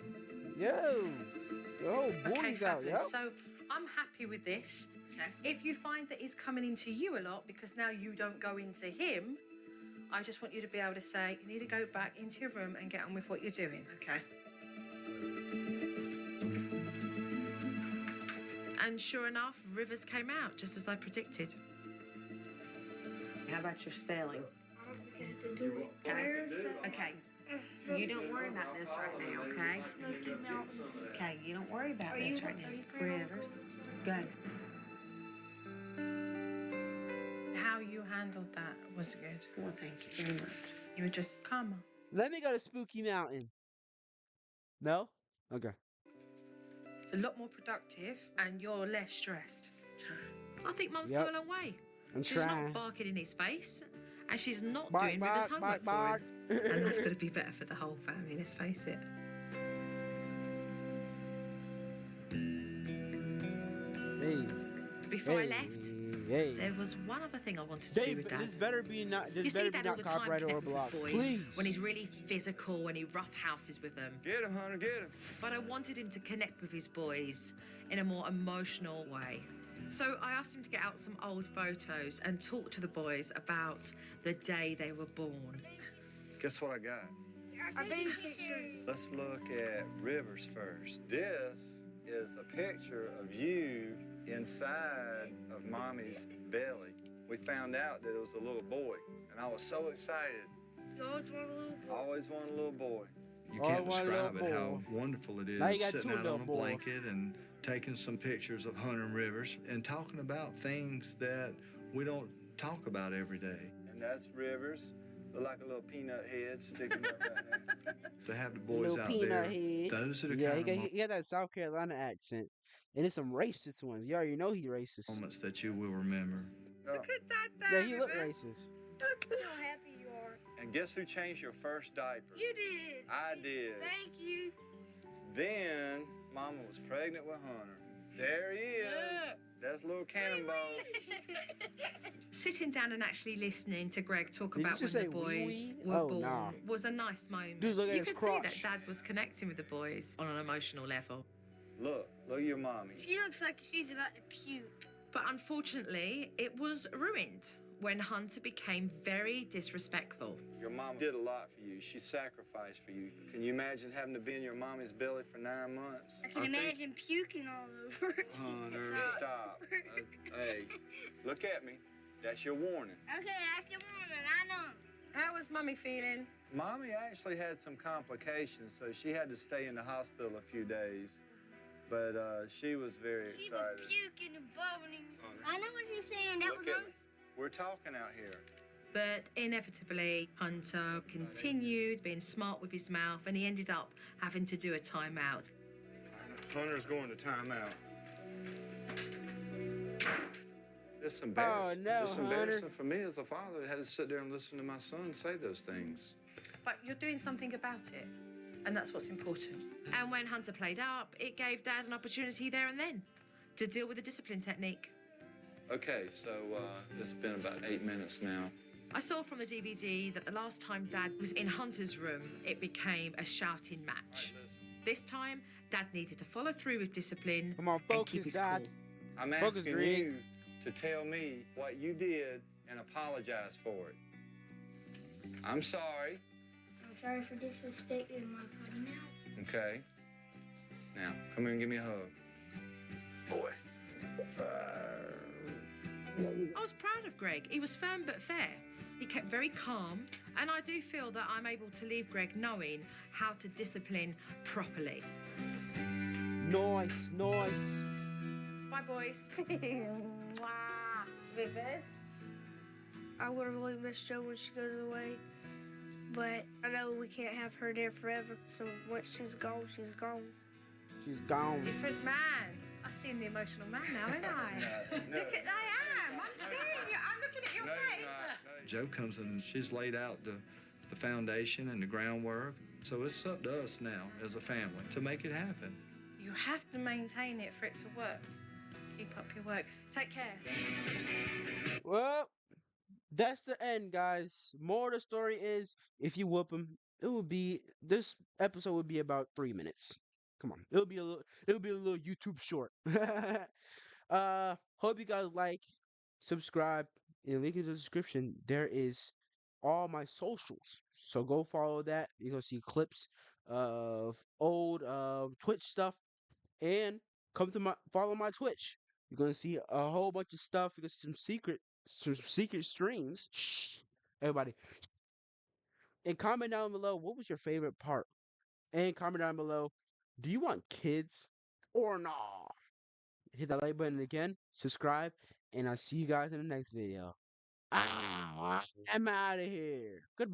Speaker 1: Yo, boys out, yo.
Speaker 2: fabulous. So I'm happy with this.
Speaker 3: Okay.
Speaker 2: If you find that he's coming into you a lot because now you don't go into him, I just want you to be able to say, you need to go back into your room and get on with what you're doing.
Speaker 3: Okay.
Speaker 2: And sure enough, Rivers came out just as I predicted.
Speaker 3: How about your spelling?
Speaker 6: I don't think I have to do it.
Speaker 3: Okay. Okay. You don't worry about this right now, okay?
Speaker 6: Smoky Mountains.
Speaker 3: Okay, you don't worry about
Speaker 6: Are
Speaker 3: this
Speaker 6: you-
Speaker 3: right
Speaker 6: are you
Speaker 3: now.
Speaker 6: proud?
Speaker 3: Rivers, go.
Speaker 2: How you handled that was good.
Speaker 3: Well, thank you very much.
Speaker 2: You were just calmer.
Speaker 1: Let me go to Spooky Mountain. No? Okay.
Speaker 2: It's a lot more productive and you're less stressed. I think Mum's
Speaker 1: Yep.
Speaker 2: come a long way.
Speaker 1: I'm
Speaker 2: She's
Speaker 1: trying.
Speaker 2: not barking in his face and she's not
Speaker 1: Bark,
Speaker 2: doing Rivers'
Speaker 1: bark,
Speaker 2: homework
Speaker 1: bark,
Speaker 2: for him.
Speaker 1: bark.
Speaker 2: And that's going to be better for the whole family, let's face it.
Speaker 1: Hey,
Speaker 2: Before I
Speaker 1: hey,
Speaker 2: left,
Speaker 1: hey.
Speaker 2: there was one other thing I wanted to do
Speaker 1: Dave,
Speaker 2: with Dad.
Speaker 1: this better be not. This
Speaker 2: You see
Speaker 1: better be
Speaker 2: Dad all
Speaker 1: not
Speaker 2: the time
Speaker 1: copyrighted or
Speaker 2: connecting with his
Speaker 1: blocked.
Speaker 2: boys
Speaker 1: Please.
Speaker 2: when he's really physical, when he roughhouses with them.
Speaker 4: Get him, Hunter, get him.
Speaker 2: But I wanted him to connect with his boys in a more emotional way. So I asked him to get out some old photos and talk to the boys about the day they were born.
Speaker 4: Guess what I got?
Speaker 6: Our baby pictures.
Speaker 4: Let's look at Rivers first. This is a picture of you inside of Mommy's belly. We found out that it was a little boy, and I was so excited.
Speaker 6: You always want a little
Speaker 4: I
Speaker 6: boy.
Speaker 4: always wanted a little boy.
Speaker 7: You
Speaker 1: Oh,
Speaker 7: can't
Speaker 1: one
Speaker 7: describe
Speaker 1: little
Speaker 7: it how
Speaker 1: boy.
Speaker 7: wonderful it
Speaker 1: Now you got
Speaker 7: is sitting
Speaker 1: two
Speaker 7: out
Speaker 1: little
Speaker 7: on a
Speaker 1: boys.
Speaker 7: blanket and taking some pictures of Hunter and Rivers and talking about things that we don't talk about every day.
Speaker 4: And that's Rivers. Look like a little peanut head sticking up right there.
Speaker 7: To have the boys
Speaker 1: Little
Speaker 7: out
Speaker 1: peanut
Speaker 7: there,
Speaker 1: head.
Speaker 7: those are the
Speaker 1: Yeah,
Speaker 7: kind of
Speaker 1: he got that South Carolina accent, and it's some racist ones. You already know he racist.
Speaker 7: moments that you will remember.
Speaker 3: Look at that,
Speaker 1: Yeah, he look
Speaker 3: Rivers.
Speaker 1: racist.
Speaker 6: Look how happy you are.
Speaker 4: And guess who changed your first diaper?
Speaker 6: You did.
Speaker 4: I did.
Speaker 6: Thank you.
Speaker 4: Then Mama was pregnant with Hunter. There he is. That's little cannonball.
Speaker 2: Sitting down and actually listening to Greg talk
Speaker 1: Did you
Speaker 2: about when
Speaker 1: just
Speaker 2: the
Speaker 1: say wee
Speaker 2: boys
Speaker 1: wee?
Speaker 2: were
Speaker 1: Oh,
Speaker 2: born
Speaker 1: nah.
Speaker 2: was a nice moment.
Speaker 1: Dude, look at
Speaker 2: you
Speaker 1: his
Speaker 2: could see that
Speaker 1: crotch.
Speaker 2: Dad was connecting with the boys on an emotional level.
Speaker 4: Look at your mommy.
Speaker 6: She looks like she's about to puke.
Speaker 2: But unfortunately, it was ruined when Hunter became very disrespectful.
Speaker 4: Your mom did a lot for you. She sacrificed for you. Can you imagine having to be in your mommy's belly for 9 months?
Speaker 6: I can imagine puking all over.
Speaker 4: Hunter, stop. Hey, look at me. That's your warning.
Speaker 6: Okay, that's the woman. I know.
Speaker 2: How was Mummy feeling?
Speaker 4: Mommy actually had some complications, so she had to stay in the hospital a few days. But she was very
Speaker 6: She
Speaker 4: excited.
Speaker 6: was puking and vomiting. I know what you're saying. That
Speaker 4: Look
Speaker 6: was
Speaker 4: at me. We're talking out here.
Speaker 2: But inevitably, Hunter continued being smart with his mouth, and he ended up having to do a timeout.
Speaker 4: Hunter's going to timeout. It's embarrassing.
Speaker 1: no,
Speaker 4: It's
Speaker 1: Hunter.
Speaker 4: embarrassing for me as a father to have to sit there and listen to my son say those things.
Speaker 2: But you're doing something about it, and that's what's important. And when Hunter played up, it gave Dad an opportunity there and then to deal with the discipline technique.
Speaker 4: Okay, so it's been about 8 minutes now.
Speaker 2: I saw from the DVD that the last time Dad was in Hunter's room, it became a shouting match. This time, Dad needed to follow through with discipline
Speaker 1: Come on,
Speaker 2: and keep
Speaker 1: focus,
Speaker 2: his
Speaker 1: Dad.
Speaker 2: cool.
Speaker 4: I'm
Speaker 1: Focus,
Speaker 4: asking
Speaker 1: Greg.
Speaker 4: you to tell me what you did and apologize for it. I'm sorry.
Speaker 6: I'm sorry for disrespecting my potty mouth.
Speaker 4: Okay. Now, come here and give me a hug. Boy.
Speaker 2: I was proud of Greg. He was firm but fair. He kept very calm, and I do feel that I'm able to leave Greg knowing how to discipline properly.
Speaker 1: Nice, nice.
Speaker 2: Bye, boys.
Speaker 8: I would have really missed Jo when she goes away, but I know we can't have her there forever, so once she's gone, she's gone.
Speaker 1: She's gone.
Speaker 2: Different man. I've seen the emotional man now, haven't I?
Speaker 4: No.
Speaker 2: Look at I am. I'm seeing you. I'm looking at your
Speaker 4: No,
Speaker 2: face.
Speaker 4: you're not. No,
Speaker 7: Jo comes in and she's laid out the foundation and the groundwork. So it's up to us now as a family to make it happen.
Speaker 2: You have to maintain it for it to work. Keep up your work. Take care.
Speaker 1: Well, that's the end, guys. More of the story is, if you whoop him, this episode would be about 3 minutes. Come on, it'll be a little YouTube short. Hope you guys like, subscribe, and link in the description. There is all my socials, so go follow that. You're gonna see clips of old Twitch stuff, and come to follow my Twitch. You're gonna see a whole bunch of stuff. You're gonna see some secret streams. Shh, everybody. And comment down below, what was your favorite part? And comment down below, do you want kids or not? Hit that like button again, subscribe, and I'll see you guys in the next video. I'm out of here. Goodbye.